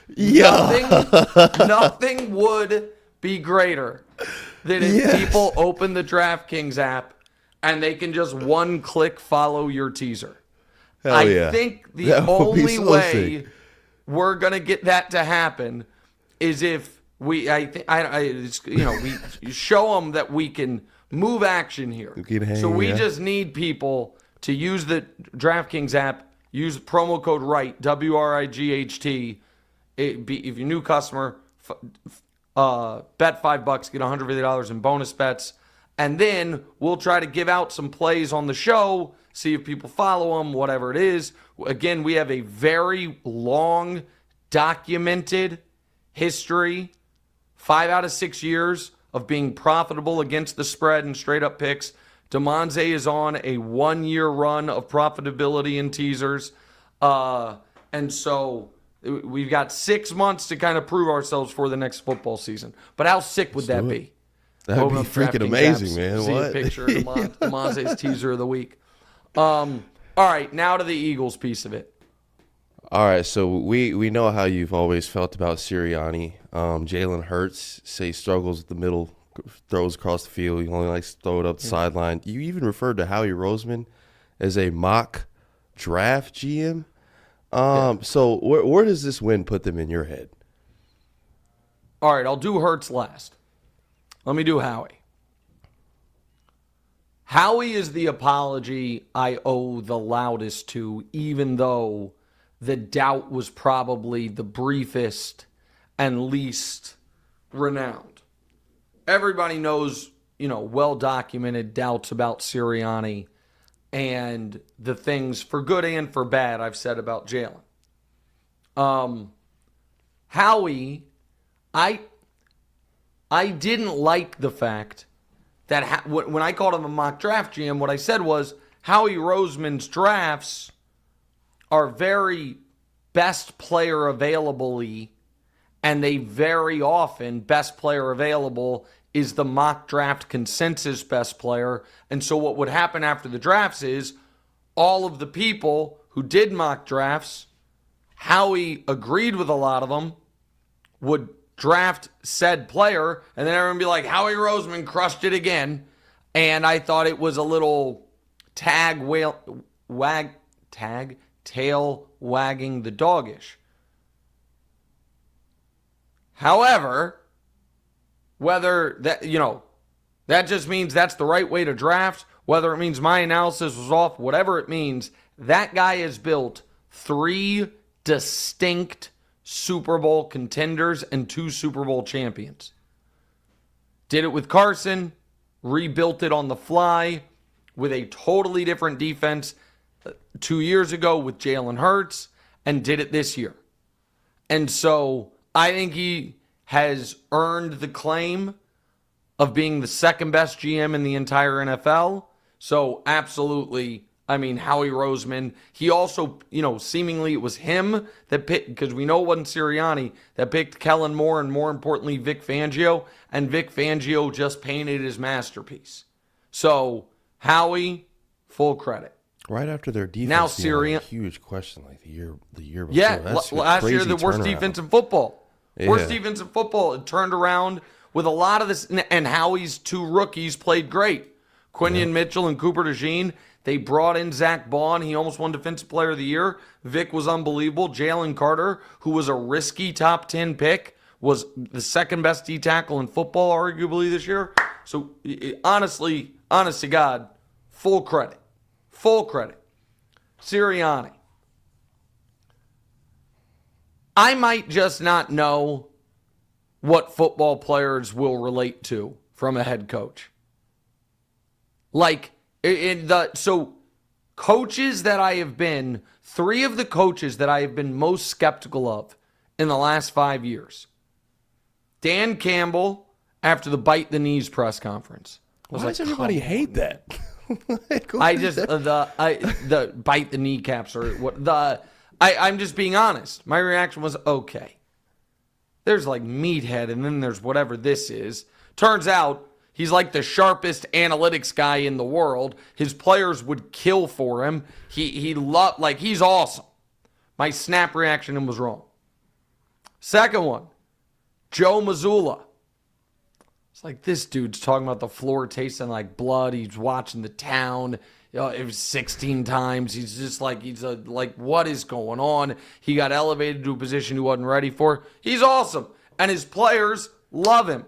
[SPEAKER 2] Yeah.
[SPEAKER 1] Nothing would be greater than if people open the DraftKings app and they can just one click follow your teaser. I think the only way we're gonna get that to happen is if we show them that we can move action here. So we just need people to use the DraftKings app, use promo code WRIGHT, WRIGHT. If you're a new customer, bet $5, get $150 in bonus bets, and then we'll try to give out some plays on the show, see if people follow them, whatever it is. Again, we have a very long, documented history, 5 out of 6 years of being profitable against the spread and straight up picks. Damonza is on a 1-year run of profitability in teasers. And so we've got 6 months to kind of prove ourselves for the next football season. But how sick would that be?
[SPEAKER 2] That would be freaking amazing, man.
[SPEAKER 1] See a picture of Damonza's teaser of the week. All right, now to the Eagles piece of it.
[SPEAKER 2] All right, so we know how you've always felt about Sirianni. Jalen Hurts, say, struggles with the middle, throws across the field. He only likes to throw it up the sideline. You even referred to Howie Roseman as a mock draft GM. So where does this win put them in your head?
[SPEAKER 1] All right, I'll do Hurts last. Let me do Howie. Howie is the apology I owe the loudest to, even though the doubt was probably the briefest and least renowned. Everybody knows, well-documented doubts about Sirianni and the things, for good and for bad, I've said about Jalen. Howie, I didn't like the fact that when I called him a mock draft GM, what I said was Howie Roseman's drafts are very best player available-y, and they very often best player available is the mock draft consensus best player. And so what would happen after the drafts is all of the people who did mock drafts, Howie agreed with a lot of them, would draft said player, and then everyone would be like, Howie Roseman crushed it again. And I thought it was a little tail wagging the doggish. However, whether that just means that's the right way to draft, whether it means my analysis was off, whatever it means, that guy has built 3 distinct Super Bowl contenders and 2 Super Bowl champions. Did it with Carson, rebuilt it on the fly with a totally different defense 2 years ago with Jalen Hurts, and did it this year. And so I think he has earned the claim of being the second best GM in the entire NFL. So absolutely, I mean, Howie Roseman. He also, seemingly it was him that picked, because we know it wasn't Sirianni, that picked Kellen Moore and more importantly, Vic Fangio. And Vic Fangio just painted his masterpiece. So Howie, full credit.
[SPEAKER 2] Right after their defense,
[SPEAKER 1] now
[SPEAKER 2] Sirianni, a huge question like the year before.
[SPEAKER 1] Yeah,
[SPEAKER 2] That's
[SPEAKER 1] last year the worst
[SPEAKER 2] turnaround.
[SPEAKER 1] defense in football.
[SPEAKER 2] Yeah.
[SPEAKER 1] Worst defense in football. It turned around with a lot of this, and Howie's 2 rookies played great. Quinion Mitchell and Cooper DeJean. They brought in Zach Baun. He almost won Defensive Player of the Year. Vic was unbelievable. Jalen Carter, who was a risky top 10 pick, was the second best D tackle in football, arguably, this year. So, honestly, honest to God, full credit. Full credit. Sirianni. I might just not know what football players will relate to from a head coach. So coaches that I have been, 3 of the coaches that I have been most skeptical of in the last 5 years. Dan Campbell, after the bite the knees press conference.
[SPEAKER 2] Why does everybody hate that?
[SPEAKER 1] The bite the kneecaps or what I'm just being honest. My reaction was, okay. There's like meathead and then there's whatever this is. Turns out he's like the sharpest analytics guy in the world. His players would kill for him. He's awesome. My snap reaction was wrong. Second one, Joe Mazzulla. It's like this dude's talking about the floor tasting like blood. He's watching The Town. It was 16 times. He's just like, what is going on? He got elevated to a position he wasn't ready for. He's awesome. And his players love him.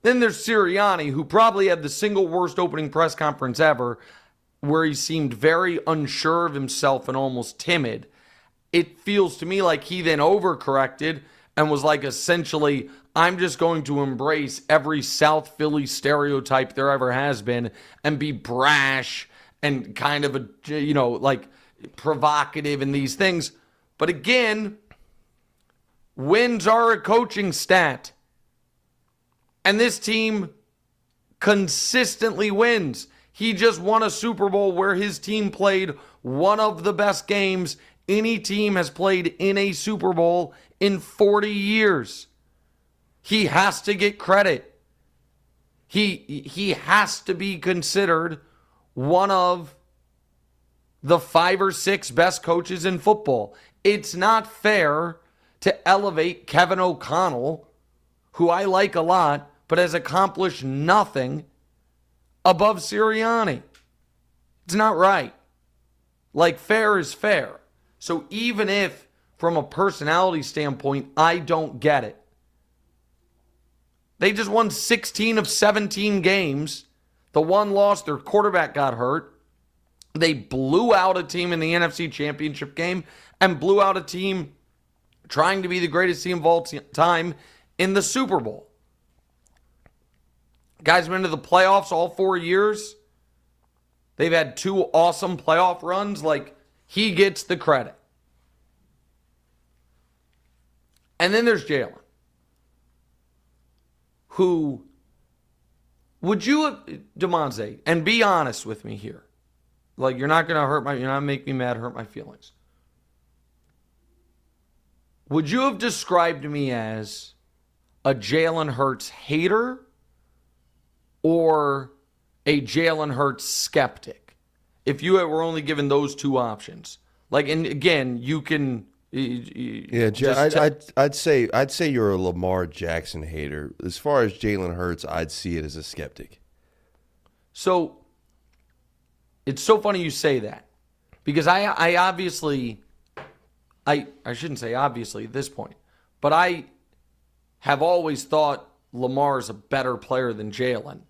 [SPEAKER 1] Then there's Sirianni, who probably had the single worst opening press conference ever, where he seemed very unsure of himself and almost timid. It feels to me like he then overcorrected and was like, essentially, I'm just going to embrace every South Philly stereotype there ever has been and be brash and kind of provocative in these things. But again, wins are a coaching stat. And this team consistently wins. He just won a Super Bowl where his team played one of the best games any team has played in a Super Bowl in 40 years. He has to get credit. He has to be considered one of the 5 or 6 best coaches in football. It's not fair to elevate Kevin O'Connell, who I like a lot, but has accomplished nothing, above Sirianni. It's not right. Like, fair is fair. So even if, from a personality standpoint, I don't get it, they just won 16 of 17 games. The one loss, their quarterback got hurt. They blew out a team in the NFC Championship game and blew out a team trying to be the greatest team of all time in the Super Bowl. Guys been to the playoffs all 4 years. They've had 2 awesome playoff runs. He gets the credit. And then there's Jalen, who, would you, Damonza, and be honest with me here. You're not going to you're not make me mad, hurt my feelings. Would you have described me as a Jalen Hurts hater or a Jalen Hurts skeptic? If you were only given those two options. Like, and again, you can...
[SPEAKER 2] Yeah, I'd say you're a Lamar Jackson hater. As far as Jalen Hurts, I'd see it as a skeptic.
[SPEAKER 1] So, it's so funny you say that. Because I obviously... I shouldn't say obviously at this point. But I have always thought Lamar's a better player than Jalen.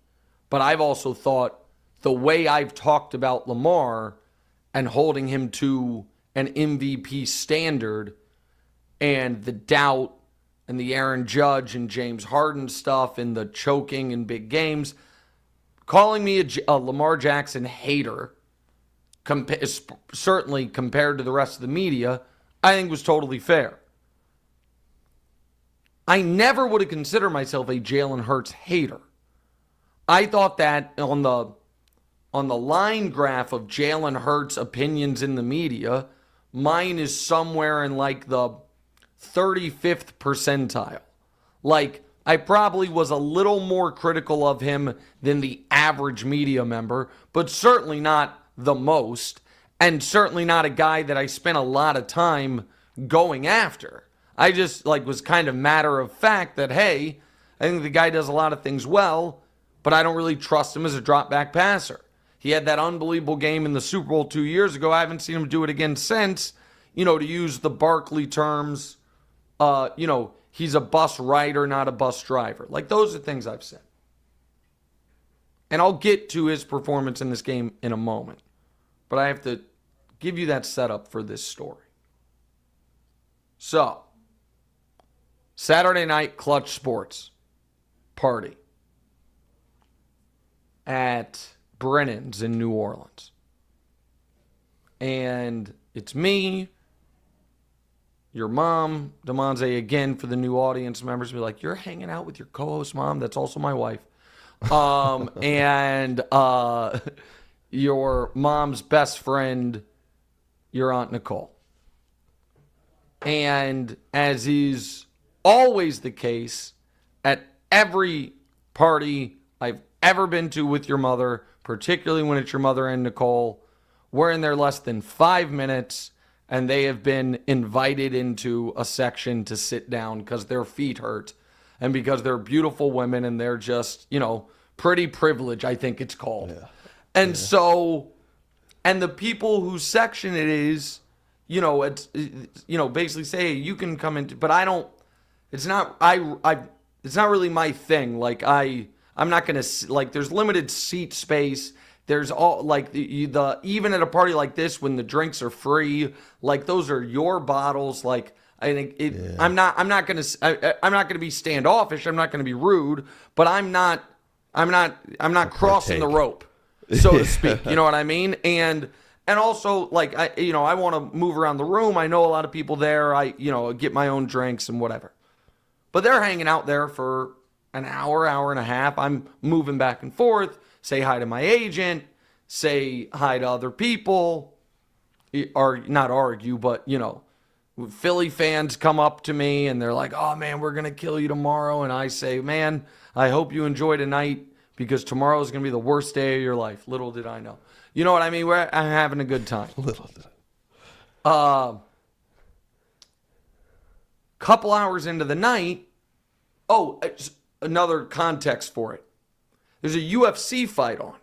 [SPEAKER 1] But I've also thought the way I've talked about Lamar and holding him to an MVP standard and the doubt and the Aaron Judge and James Harden stuff and the choking in big games, calling me a Lamar Jackson hater, certainly compared to the rest of the media, I think was totally fair. I never would have considered myself a Jalen Hurts hater. I thought that on the line graph of Jalen Hurts opinions in the media, mine is somewhere in like the 35th percentile. Like, I probably was a little more critical of him than the average media member, but certainly not the most, and certainly not a guy that I spent a lot of time going after. I just was kind of matter of fact that, hey, I think the guy does a lot of things well, but I don't really trust him as a drop back passer. He had that unbelievable game in the Super Bowl 2 years ago. I haven't seen him do it again since. To use the Barkley terms, he's a bus rider, not a bus driver. Like, those are things I've said. And I'll get to his performance in this game in a moment. But I have to give you that setup for this story. So, Saturday night Clutch Sports party at Brennan's in New Orleans. And it's me, your mom, Damonza, again, for the new audience members, be like, you're hanging out with your co-host mom? That's also my wife. And your mom's best friend, your Aunt Nicole. And as is always the case at every party I've ever been to with your mother, particularly when it's your mother and Nicole, we're in there less than 5 minutes, and they have been invited into a section to sit down because their feet hurt and because they're beautiful women and they're just, pretty privilege, I think it's called. Yeah. And so, and the people whose section it is, it's, basically say, hey, you can come in, but I don't, it's not really my thing. Like, I'm not going to, there's limited seat space. There's all, the even at a party like this, when the drinks are free, those are your bottles. I think I'm not going to be standoffish. I'm not going to be rude, but I'm not crossing the rope, so to speak. You know what I mean? And also, I want to move around the room. I know a lot of people there. I get my own drinks and whatever. But they're hanging out there for an hour and a half. I'm moving back and forth, say hi to my agent, say hi to other people, or not argue, but, Philly fans come up to me and they're like, oh, man, we're going to kill you tomorrow. And I say, man, I hope you enjoy tonight because tomorrow is going to be the worst day of your life. Little did I know. You know what I mean? I'm having a good time.
[SPEAKER 2] Little did I.
[SPEAKER 1] Couple hours into the night, another context for it. There's a UFC fight on,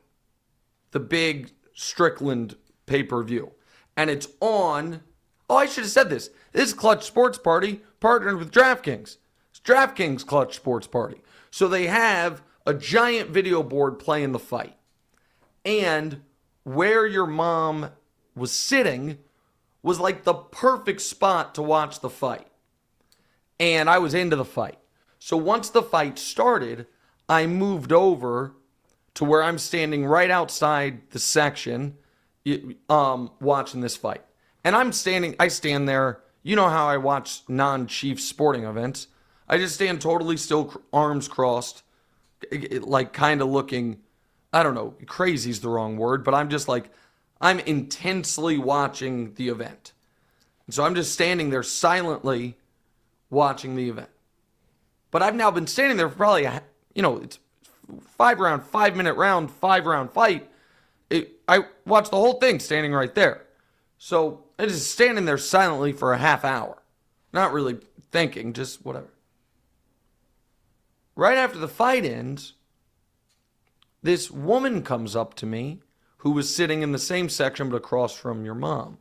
[SPEAKER 1] the big Strickland pay-per-view. And it's on, I should have said this. This is Clutch Sports Party partnered with DraftKings. It's DraftKings Clutch Sports Party. So they have a giant video board playing the fight. And where your mom was sitting was the perfect spot to watch the fight. And I was into the fight. So once the fight started, I moved over to where I'm standing right outside the section watching this fight. And I stand there, you know how I watch non-Chiefs sporting events. I just stand totally still, arms crossed, kind of looking, I don't know, crazy is the wrong word, but I'm just I'm intensely watching the event. And so I'm just standing there silently watching the event. But I've now been standing there for probably, it's 5-minute round, 5-round fight. I watched the whole thing standing right there. So I just standing there silently for a half hour. Not really thinking, just whatever. Right after the fight ends, this woman comes up to me who was sitting in the same section but across from your mom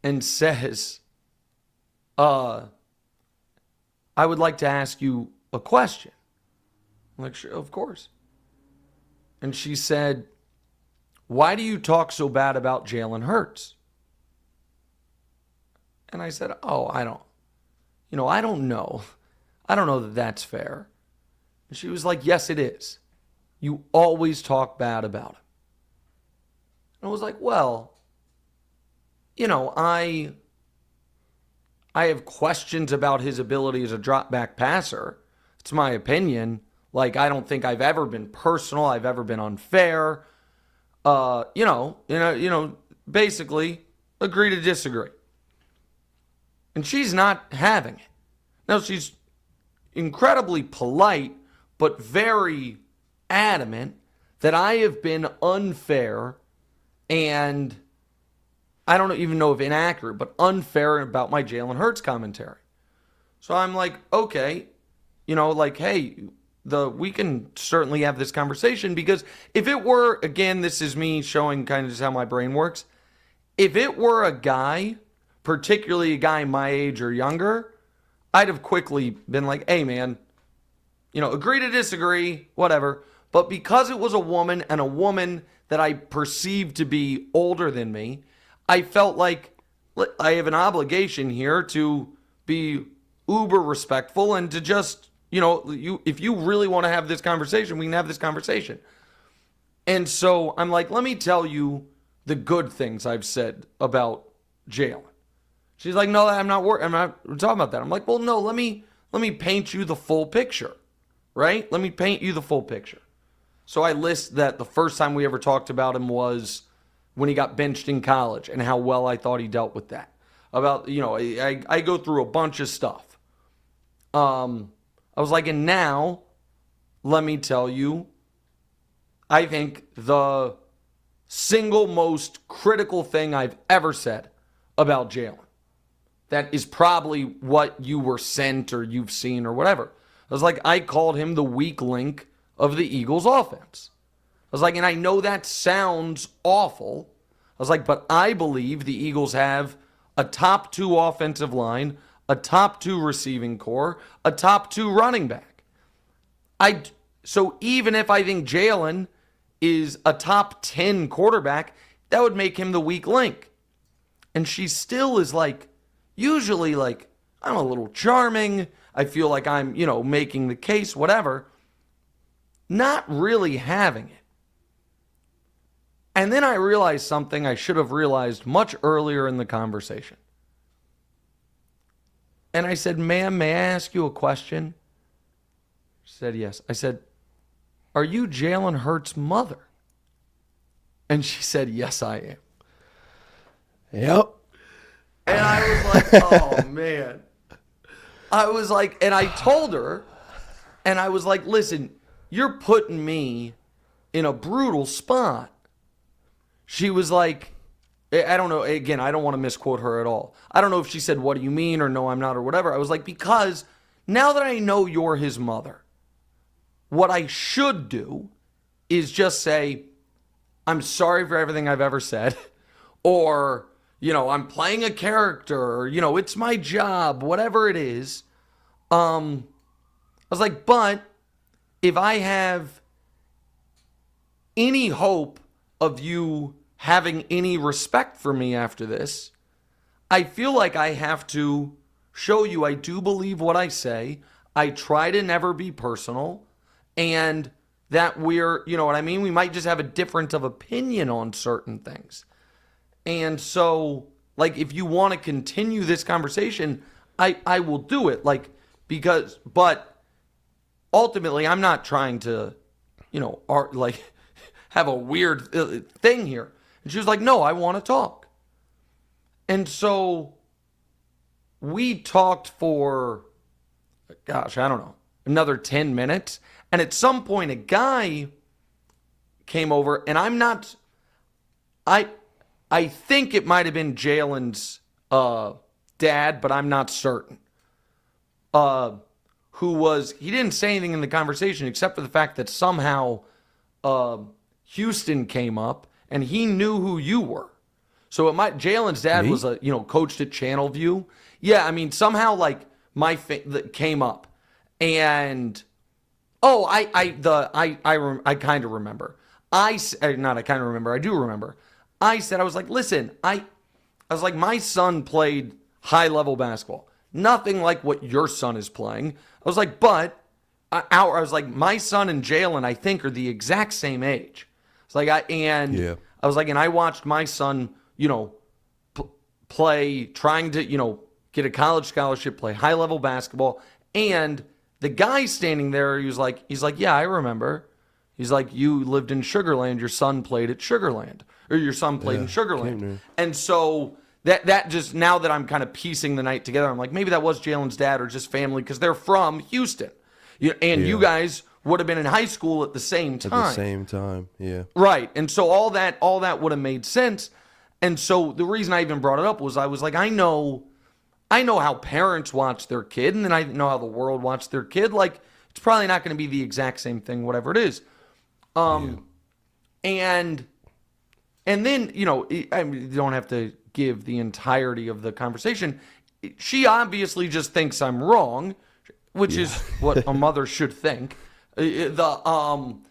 [SPEAKER 1] and says, I would like to ask you a question. I'm like, sure, of course. And she said, why do you talk so bad about Jalen Hurts? And I said, I don't know. I don't know that that's fair. And she was like, yes, it is. You always talk bad about him. And I was like, well, I have questions about his ability as a drop back passer. It's my opinion. Like, I don't think I've ever been personal. I've ever been unfair. Basically agree to disagree. And she's not having it. Now, she's incredibly polite, but very adamant that I have been unfair and I don't even know if inaccurate, but unfair about my Jalen Hurts commentary. So I'm like, okay, hey, we can certainly have this conversation, because if it were, again, this is me showing kind of just how my brain works. If it were a guy, particularly a guy my age or younger, I'd have quickly been like, hey, man, agree to disagree, whatever. But because it was a woman, and a woman that I perceived to be older than me, I felt like I have an obligation here to be uber respectful and to just, if you really want to have this conversation, we can have this conversation. And so I'm like, let me tell you the good things I've said about Jalen. She's like, no, I'm not talking about that. I'm like, well, no, let me paint you the full picture, right? Let me paint you the full picture. So I list that the first time we ever talked about him was when he got benched in college and how well I thought he dealt with that. About, I go through a bunch of stuff. I was like, and now, let me tell you, I think the single most critical thing I've ever said about Jalen, that is probably what you were sent or you've seen or whatever. I was like, I called him the weak link of the Eagles offense. I was like, and I know that sounds awful. I was like, but I believe the Eagles have a top 2 offensive line, a top 2 receiving core, a top 2 running back. So even if I think Jalen is a top 10 quarterback, that would make him the weak link. And she still is like, usually like, I'm a little charming. I feel like I'm, making the case, whatever. Not really having it. And then I realized something I should have realized much earlier in the conversation. And I said, ma'am, may I ask you a question? She said, yes. I said, are you Jalen Hurts' mother? And she said, yes, I am.
[SPEAKER 2] Yep.
[SPEAKER 1] And I was like, oh, man. I was like, and I told her, and I was like, listen, you're putting me in a brutal spot. She was like, I don't know, again, I don't want to misquote her at all. I don't know if she said, what do you mean, or no, I'm not, or whatever. I was like, because now that I know you're his mother, what I should do is just say, I'm sorry for everything I've ever said, or, I'm playing a character, or, it's my job, whatever it is. I was like, but if I have any hope of you having any respect for me after this, I feel like I have to show you I do believe what I say. I try to never be personal, and that we're, what I mean? We might just have a difference of opinion on certain things. And so, like, if you want to continue this conversation, I will do it. But ultimately, I'm not trying to, have a weird thing here. And she was like, no, I want to talk. And so we talked for gosh, I don't know, another 10 minutes. And at some point, a guy came over, and I think it might have been Jalen's dad, but I'm not certain. He didn't say anything in the conversation except for the fact that somehow Houston came up and he knew who you were. So Jalen's dad was coached at Channelview. Yeah, I mean somehow like that came up, and I kind of remember. I do remember. I said, I was like, listen, I was like, my son played high level basketball. Nothing like what your son is playing. I was like, but I was like, my son and Jalen, I think, are the exact same age. It's like I was like, and I watched my son, play, trying to, get a college scholarship, play high level basketball. And the guy standing there, he's like, yeah, I remember. He's like, you lived in Sugarland. Your son played at Sugarland, or your son played in Sugarland. And so that just, now that I'm kind of piecing the night together, I'm like, maybe that was Jalen's dad or just family because they're from Houston. You guys would have been in high school at the same time.
[SPEAKER 2] At the same time, yeah.
[SPEAKER 1] Right. And so all that would have made sense. And so the reason I even brought it up was I was like, I know how parents watch their kid, and then I know how the world watches their kid. Like, it's probably not going to be the exact same thing, whatever it is. And then, you don't have to give the entirety of the conversation. She obviously just thinks I'm wrong, which is what a mother should think. And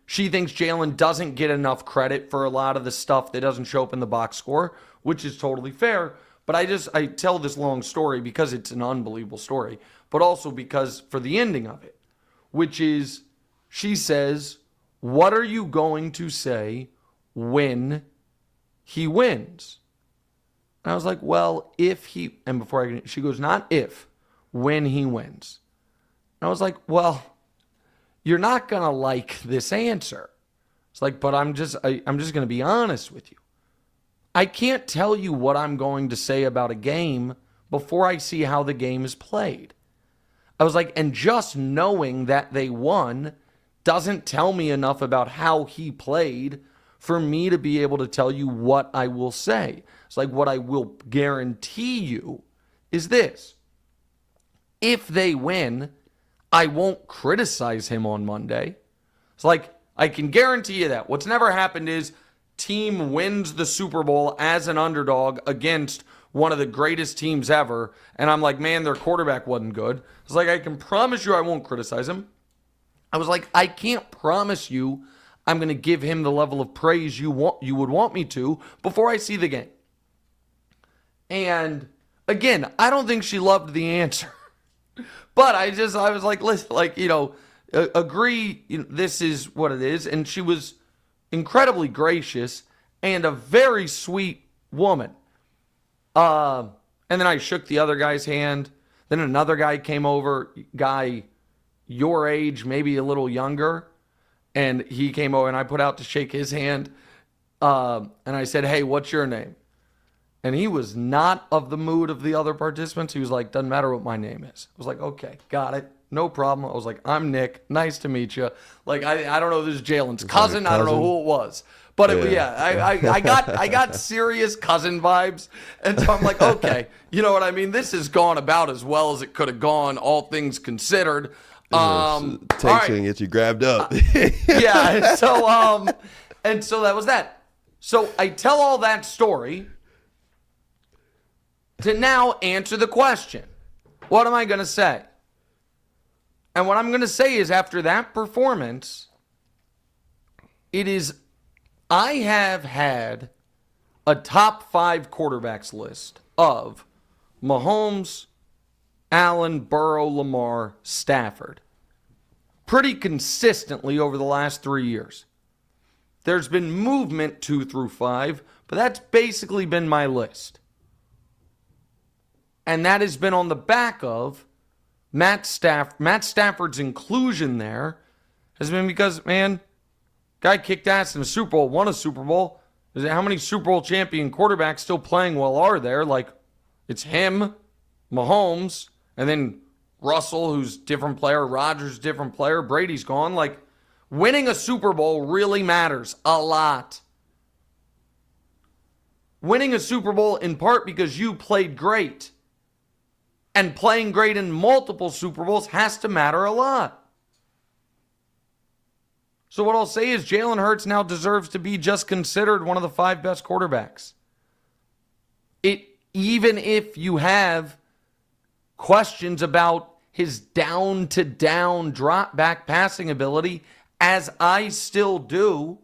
[SPEAKER 1] she thinks Jalen doesn't get enough credit for a lot of the stuff that doesn't show up in the box score, which is totally fair. But I tell this long story because it's an unbelievable story, but also because for the ending of it, which is, she says, what are you going to say when he wins? And I was like, well, she goes, not if, when he wins. And I was like, well, you're not going to like this answer. It's like, but I'm just going to be honest with you. I can't tell you what I'm going to say about a game before I see how the game is played. I was like, and just knowing that they won doesn't tell me enough about how he played for me to be able to tell you what I will say. It's like, what I will guarantee you is this. If they win, I won't criticize him on Monday. It's like, I can guarantee you that. What's never happened is team wins the Super Bowl as an underdog against one of the greatest teams ever, and I'm like, man, their quarterback wasn't good. It's like, I can promise you I won't criticize him. I was like, I can't promise you I'm going to give him the level of praise you would want me to before I see the game. And again, I don't think she loved the answer. But I was like, listen, agree, this is what it is. And she was incredibly gracious and a very sweet woman. And then I shook the other guy's hand. Then another guy came over, guy your age, maybe a little younger. And he came over and I put out to shake his hand. And I said, hey, what's your name? And he was not of the mood of the other participants. He was like, doesn't matter what my name is. I was like, okay, got it. No problem. I was like, I'm Nick. Nice to meet you. Like, I don't know if this is Jalen's cousin. I don't know who it was. But I got serious cousin vibes. And so I'm like, okay, you know what I mean? This has gone about as well as it could have gone, all things considered.
[SPEAKER 2] Takes and get you grabbed up.
[SPEAKER 1] Yeah. And so that was that. So I tell all that story to now answer the question. What am I going to say? And what I'm going to say is, after that performance, I have had a top 5 quarterbacks list of Mahomes, Allen, Burrow, Lamar, Stafford, pretty consistently over the last 3 years. There's been movement 2 through 5, but that's basically been my list. And that has been on the back of Matt Stafford's inclusion there has been because, man, guy kicked ass in a Super Bowl, won a Super Bowl. How many Super Bowl champion quarterbacks still playing well are there? Like, it's him, Mahomes, and then Russell, who's different player, Rodgers, different player, Brady's gone. Like, winning a Super Bowl really matters a lot. Winning a Super Bowl in part because you played great. And playing great in multiple Super Bowls has to matter a lot. So what I'll say is Jalen Hurts now deserves to be just considered one of the 5 best quarterbacks. Even if you have questions about his down-to-down drop-back passing ability, as I still do,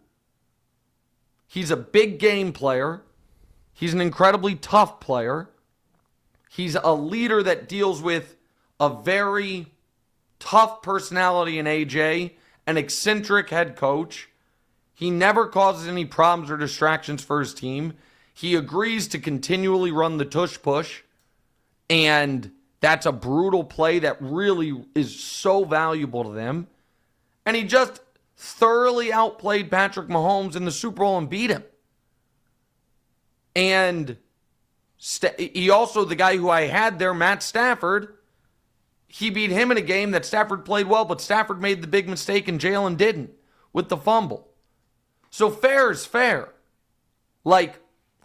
[SPEAKER 1] he's a big game player. He's an incredibly tough player. He's a leader that deals with a very tough personality in AJ, an eccentric head coach. He never causes any problems or distractions for his team. He agrees to continually run the tush push, and that's a brutal play that really is so valuable to them. And he just thoroughly outplayed Patrick Mahomes in the Super Bowl and beat him. And he also, the guy who I had there, Matt Stafford, he beat him in a game that Stafford played well, but Stafford made the big mistake and Jalen didn't with the fumble. So fair is fair. Like,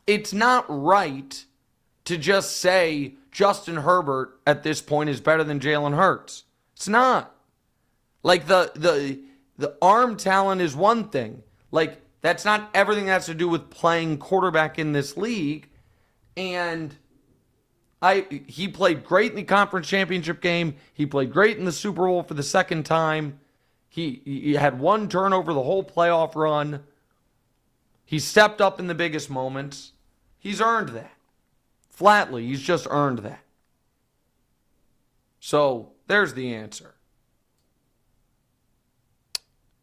[SPEAKER 1] it's not right to just say Justin Herbert at this point is better than Jalen Hurts. It's not. Like, the arm talent is one thing. Like, that's not everything that has to do with playing quarterback in this league. And he played great in the conference championship game. He played great in the Super Bowl for the second time. He had one turnover the whole playoff run. He stepped up in the biggest moments. He's earned that. Flatly, he's just earned that. So, there's the answer.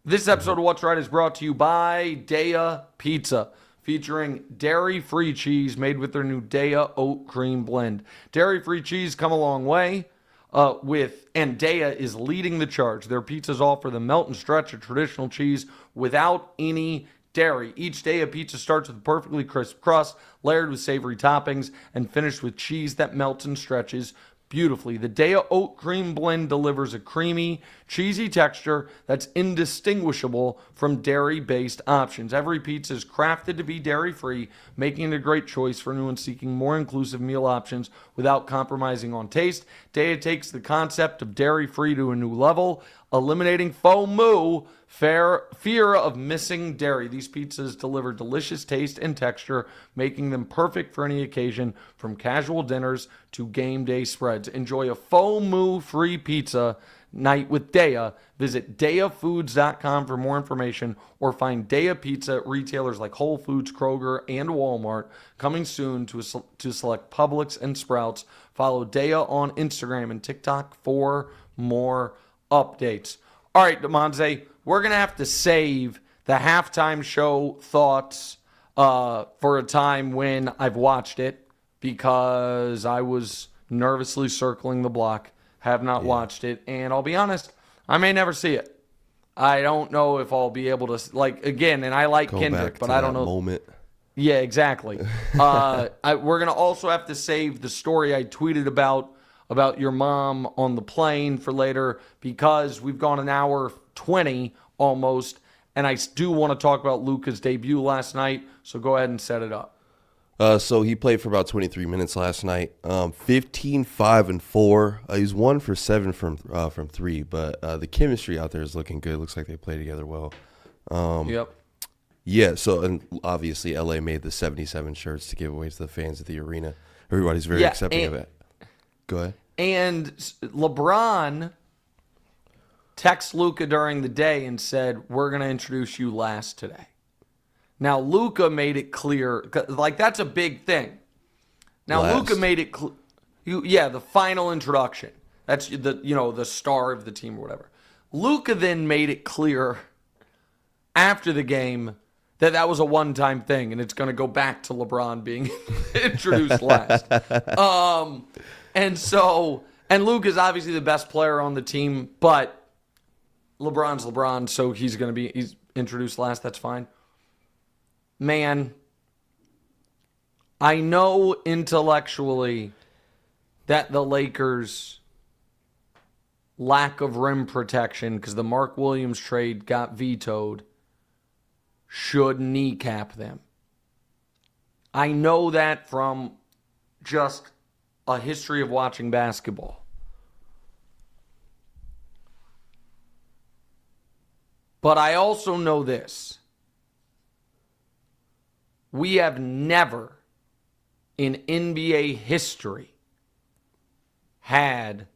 [SPEAKER 1] This episode of What's Right is brought to you by Daya Pizza, featuring dairy-free cheese made with their new Daya Oat Cream Blend. Dairy-free cheese come a long way, and Daya is leading the charge. Their pizzas offer the melt and stretch of traditional cheese without any dairy. Each Daya pizza starts with a perfectly crisp crust, layered with savory toppings, and finished with cheese that melts and stretches beautifully. The Daya Oat Cream Blend delivers a creamy, cheesy texture that's indistinguishable from dairy-based options. Every pizza is crafted to be dairy-free, making it a great choice for anyone seeking more inclusive meal options without compromising on taste. Daya takes the concept of dairy-free to a new level, eliminating FOMO, fear of missing dairy. These pizzas deliver delicious taste and texture, making them perfect for any occasion, from casual dinners to game day spreads. Enjoy a FOMO-free pizza night with Daya. Visit DayaFoods.com for more information, or find Daya Pizza at retailers like Whole Foods, Kroger, and Walmart. Coming soon to select Publix and Sprouts. Follow Daya on Instagram and TikTok for more updates. All right, Damonza, we're going to have to save the halftime show thoughts for a time when I've watched it, because I was nervously circling the block, have not watched it, and I'll be honest, I may never see it. I don't know if I'll be able to, like, again, and I like
[SPEAKER 2] Go
[SPEAKER 1] Kendrick,
[SPEAKER 2] back
[SPEAKER 1] but
[SPEAKER 2] to
[SPEAKER 1] I don't
[SPEAKER 2] that
[SPEAKER 1] know.
[SPEAKER 2] moment.
[SPEAKER 1] Yeah, exactly. We're going to also have to save the story I tweeted about your mom on the plane for later, because we've gone an hour 20 almost, and I do want to talk about Luka's debut last night, so go ahead and set it up.
[SPEAKER 2] So he played for about 23 minutes last night. 15, 5, and 4. He's 1 for 7 from 3, but the chemistry out there is looking good. Looks like they play together well.
[SPEAKER 1] Yep.
[SPEAKER 2] Yeah, so and obviously LA made the 77 shirts to give away to the fans at the arena. Everybody's very accepting of it. Go ahead. And
[SPEAKER 1] LeBron texted Luka during the day and said, "We're going to introduce you last today." Now, Luka made it clear, like, that's a big thing. Now, Luka made it clear, the final introduction. That's the star of the team or whatever. Luka then made it clear after the game that was a one-time thing, and it's going to go back to LeBron being introduced last. And Luka's obviously the best player on the team, but LeBron's LeBron, so he's introduced last. That's fine. Man, I know intellectually that the Lakers lack of rim protection because the Mark Williams trade got vetoed should kneecap them. I know that from just a history of watching basketball. But I also know this. We have never in NBA history had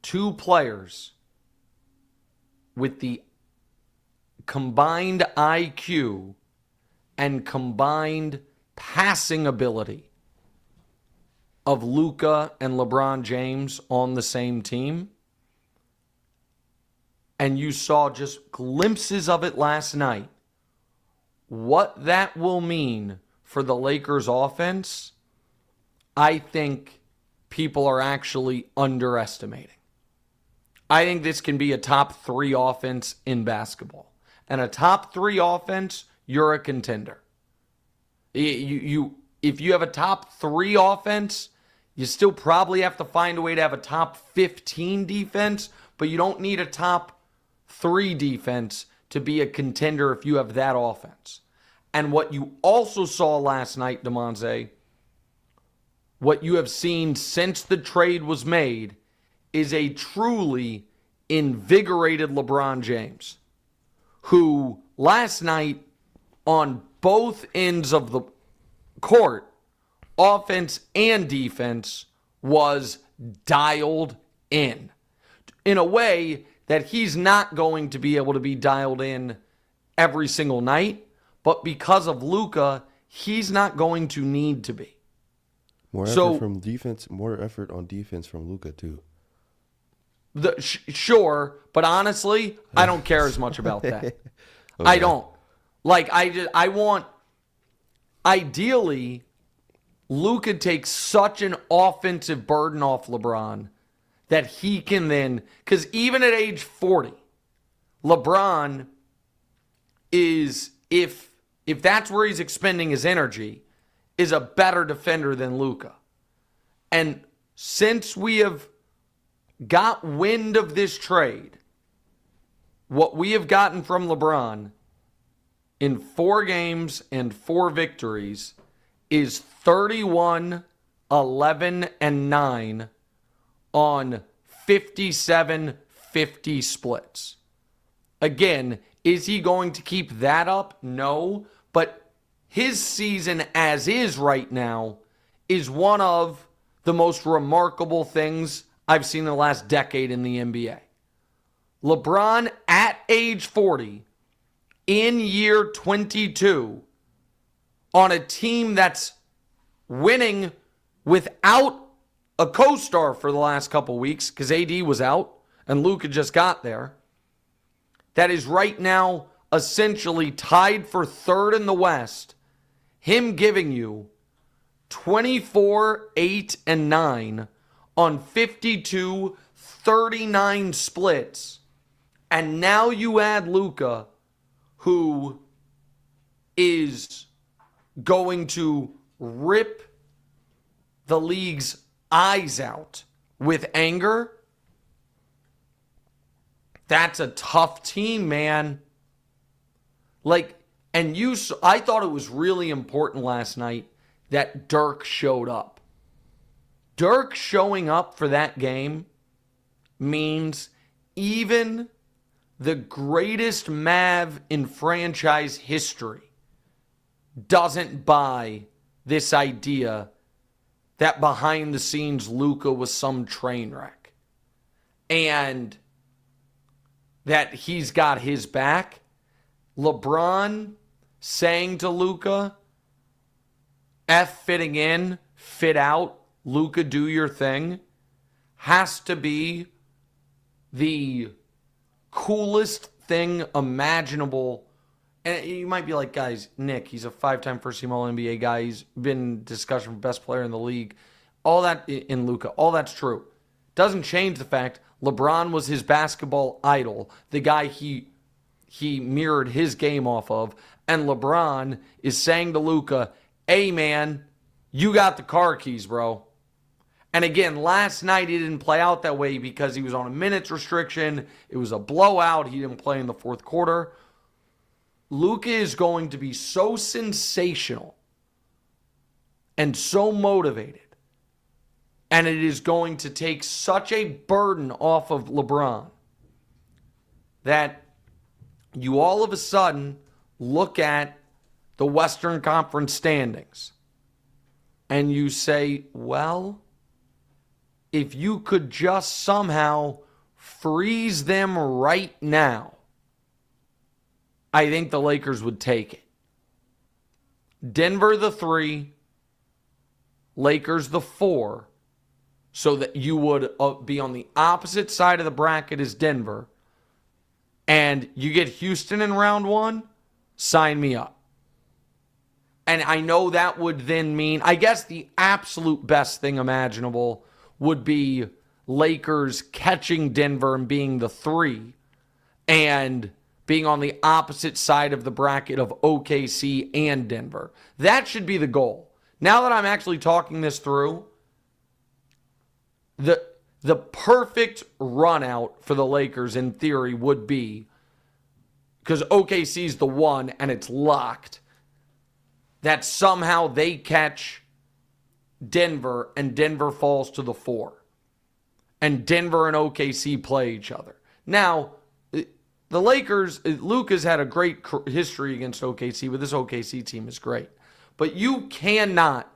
[SPEAKER 1] two players with the combined IQ and combined passing ability of Luka and LeBron James on the same team. And you saw just glimpses of it last night. What that will mean for the Lakers offense, I think people are actually underestimating. I think this can be a top 3 offense in basketball. And a top 3 offense, you're a contender. If you have a top 3 offense, you still probably have to find a way to have a top 15 defense, but you don't need a top 3 defense to be a contender if you have that offense. And what you also saw last night, Damonza, what you have seen since the trade was made, is a truly invigorated LeBron James, who last night on both ends of the court, offense and defense, was dialed in a way that he's not going to be able to be dialed in every single night, but because of Luka, he's not going to need to be.
[SPEAKER 2] More effort from defense, more effort on defense from Luka too.
[SPEAKER 1] Sure, but honestly, I don't care as much about that. Okay. I don't. I want, ideally, Luka takes such an offensive burden off LeBron that he can then, because even at age 40, LeBron is, if that's where he's expending his energy, is a better defender than Luka. And since we have got wind of this trade, what we have gotten from LeBron in 4 games and 4 victories is 31, 11, and 9 on 57-50 splits. Again, is he going to keep that up? No. But his season as is right now is one of the most remarkable things I've seen in the last decade in the NBA. LeBron at age 40, in year 22, on a team that's winning without a co-star for the last couple weeks because AD was out and Luka just got there, that is right now essentially tied for 3rd in the West, him giving you 24, 8, and 9 on 52, 39 splits. And now you add Luka, who is going to rip the league's eyes out with anger. That's a tough team, man. I thought it was really important last night that Dirk showed up. Dirk showing up for that game means even the greatest Mav in franchise history doesn't buy this idea that behind the scenes Luka was some train wreck and that he's got his back. LeBron saying to Luka, F fitting in, fit out, Luka, do your thing, has to be the coolest thing imaginable. And you might be like, guys, Nick, he's a 5-time first-team All-NBA guy. He's been in discussion for best player in the league. All that in Luka, all that's true. Doesn't change the fact LeBron was his basketball idol, the guy he mirrored his game off of. And LeBron is saying to Luka, hey, man, you got the car keys, bro. And again, last night he didn't play out that way because he was on a minutes restriction. It was a blowout. He didn't play in the fourth quarter. Luka is going to be so sensational and so motivated. And it is going to take such a burden off of LeBron that you all of a sudden look at the Western Conference standings and you say, well, if you could just somehow freeze them right now, I think the Lakers would take it. Denver the 3, Lakers the 4, so that you would be on the opposite side of the bracket as Denver, and you get Houston in round 1, sign me up. And I know that would then mean, I guess the absolute best thing imaginable would be Lakers catching Denver and being the 3 and being on the opposite side of the bracket of OKC and Denver. That should be the goal. Now that I'm actually talking this through, the perfect run out for the Lakers in theory would be, because OKC's the 1 and it's locked, that somehow they catch Denver and Denver falls to the 4. And Denver and OKC play each other. Now, the Lakers, Luka's had a great history against OKC, but this OKC team is great. But you cannot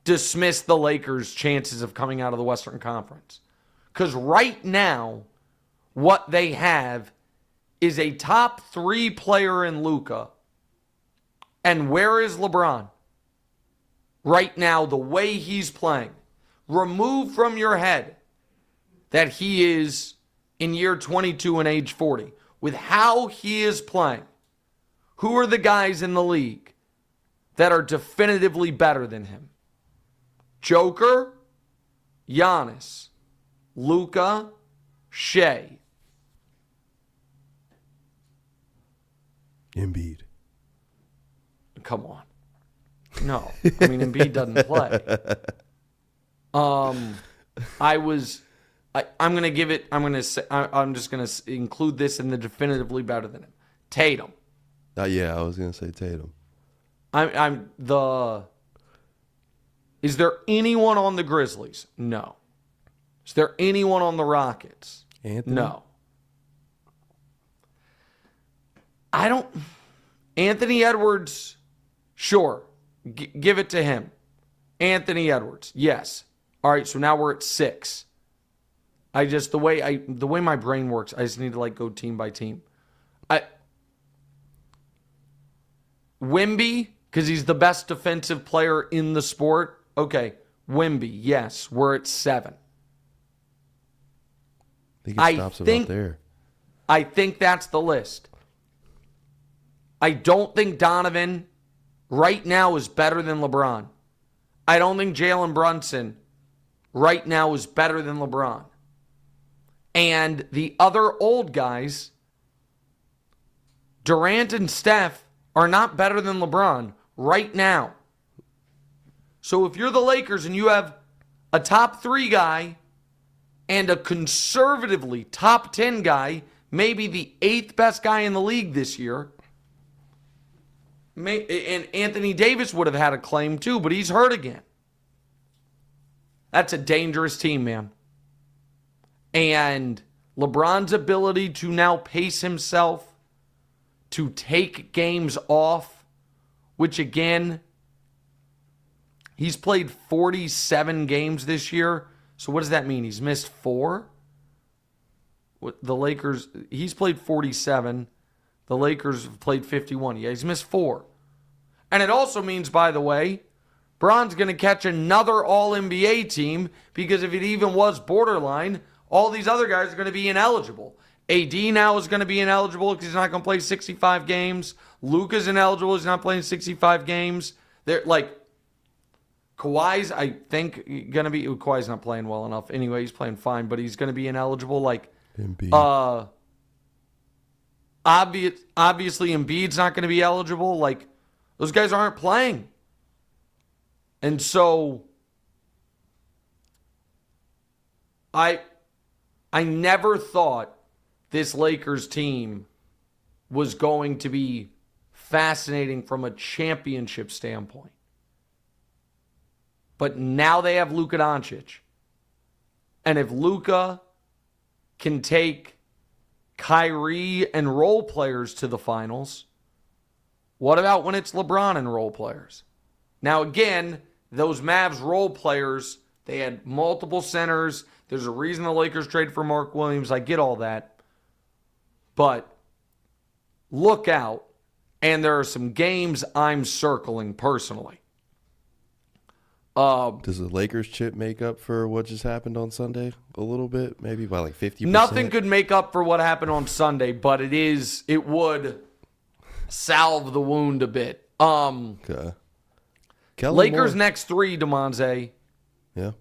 [SPEAKER 1] dismiss the Lakers' chances of coming out of the Western Conference. Because right now, what they have is a top 3 player in Luka. And where is LeBron? Right now, the way he's playing. Remove from your head that he is in year 22 and age 40. With how he is playing, who are the guys in the league that are definitively better than him? Joker, Giannis, Luka, Shea.
[SPEAKER 2] Embiid.
[SPEAKER 1] Come on. No. I mean, Embiid doesn't play. I'm just going to include this in the definitively better than him. Tatum.
[SPEAKER 2] Yeah, I was going to say Tatum.
[SPEAKER 1] Is there anyone on the Grizzlies? No. Is there anyone on the Rockets?
[SPEAKER 2] Anthony?
[SPEAKER 1] No. Anthony Edwards, sure. Give it to him. Anthony Edwards, yes. All right, so now we're at 6. The way my brain works, I just need to go team by team. Wemby, because he's the best defensive player in the sport. Okay, Wemby, yes, we're at 7.
[SPEAKER 2] I think it stops about there.
[SPEAKER 1] I think that's the list. I don't think Donovan right now is better than LeBron. I don't think Jalen Brunson right now is better than LeBron. And the other old guys, Durant and Steph, are not better than LeBron right now. So if you're the Lakers and you have a top 3 guy and a conservatively top 10 guy, maybe the 8th best guy in the league this year, and Anthony Davis would have had a claim too, but he's hurt again. That's a dangerous team, man. And LeBron's ability to now pace himself, to take games off, which again, he's played 47 games this year. So what does that mean? He's missed 4? The Lakers, he's played 47. The Lakers have played 51. Yeah, he's missed 4. And it also means, by the way, Bron's going to catch another All-NBA team, because if it even was borderline, all these other guys are going to be ineligible. AD now is going to be ineligible because he's not going to play 65 games. Luka's ineligible. He's not playing 65 games. They're Kawhi's, I think, going to be... Kawhi's not playing well enough. Anyway, he's playing fine, but he's going to be ineligible. Obviously, Embiid's not going to be eligible. Those guys aren't playing. And so I never thought this Lakers team was going to be fascinating from a championship standpoint. But now they have Luka Doncic. And if Luka can take Kyrie and role players to the finals, what about when it's LeBron and role players? Now, again, those Mavs role players, they had multiple centers. There's a reason the Lakers traded for Mark Williams. I get all that. But look out. And there are some games I'm circling personally.
[SPEAKER 2] Does the Lakers chip make up for what just happened on Sunday a little bit? Maybe by like 50%?
[SPEAKER 1] Nothing could make up for what happened on Sunday, but it would salve the wound a bit.
[SPEAKER 2] Okay.
[SPEAKER 1] Lakers
[SPEAKER 2] Moore.
[SPEAKER 1] next 3, Damonza.
[SPEAKER 2] Yeah.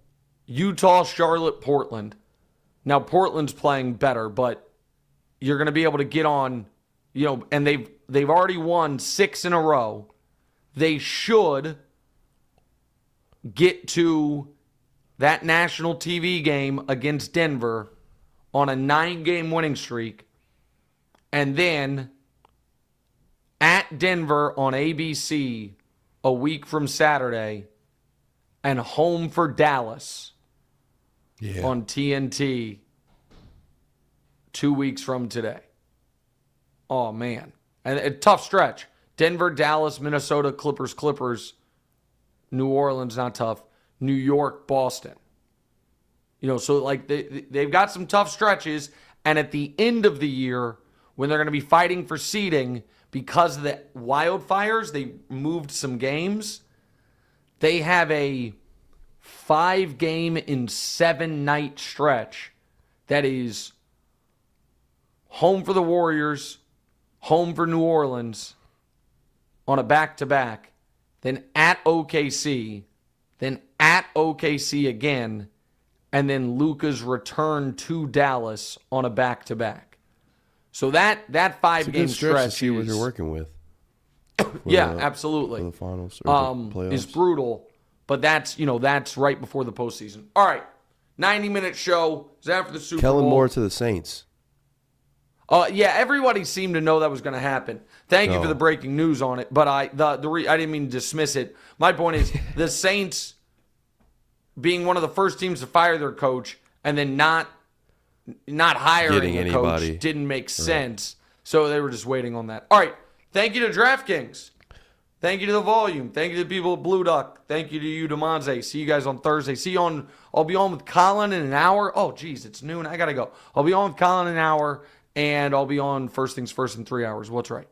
[SPEAKER 1] Utah, Charlotte, Portland. Now, Portland's playing better, but you're going to be able to get on, and they've already won 6 in a row. They should get to that national TV game against Denver on a 9-game winning streak, and then at Denver on ABC a week from Saturday, and home for Dallas on TNT 2 weeks from today. Oh, man. And a tough stretch. Denver, Dallas, Minnesota, Clippers, New Orleans, not tough. New York, Boston. So like they've got some tough stretches. And at the end of the year, when they're going to be fighting for seeding, because of the wildfires, they moved some games. They have a 5-game in 7-night stretch that is home for the Warriors, home for New Orleans on a back-to-back, then at OKC, then at OKC again, and then Luka's return to Dallas on a back-to-back. So that 5-game stretch
[SPEAKER 2] to see what you're working with.
[SPEAKER 1] Absolutely.
[SPEAKER 2] For the finals or the playoffs.
[SPEAKER 1] Is brutal, but that's right before the postseason. All right, 90-minute show is after the Super Bowl.
[SPEAKER 2] Kellen Moore to the Saints.
[SPEAKER 1] Everybody seemed to know that was going to happen. Thank you for the breaking news on it, but I didn't mean to dismiss it. My point is the Saints being one of the first teams to fire their coach and then not hiring a coach didn't make sense. So they were just waiting on that. All right. Thank you to DraftKings. Thank you to the Volume. Thank you to the people at Blue Duck. Thank you to you, Damonza. See you guys on Thursday. I'll be on with Colin in an hour. Oh, geez, it's noon. I got to go. I'll be on with Colin in an hour, and I'll be on First Things First in 3 hours. What's right?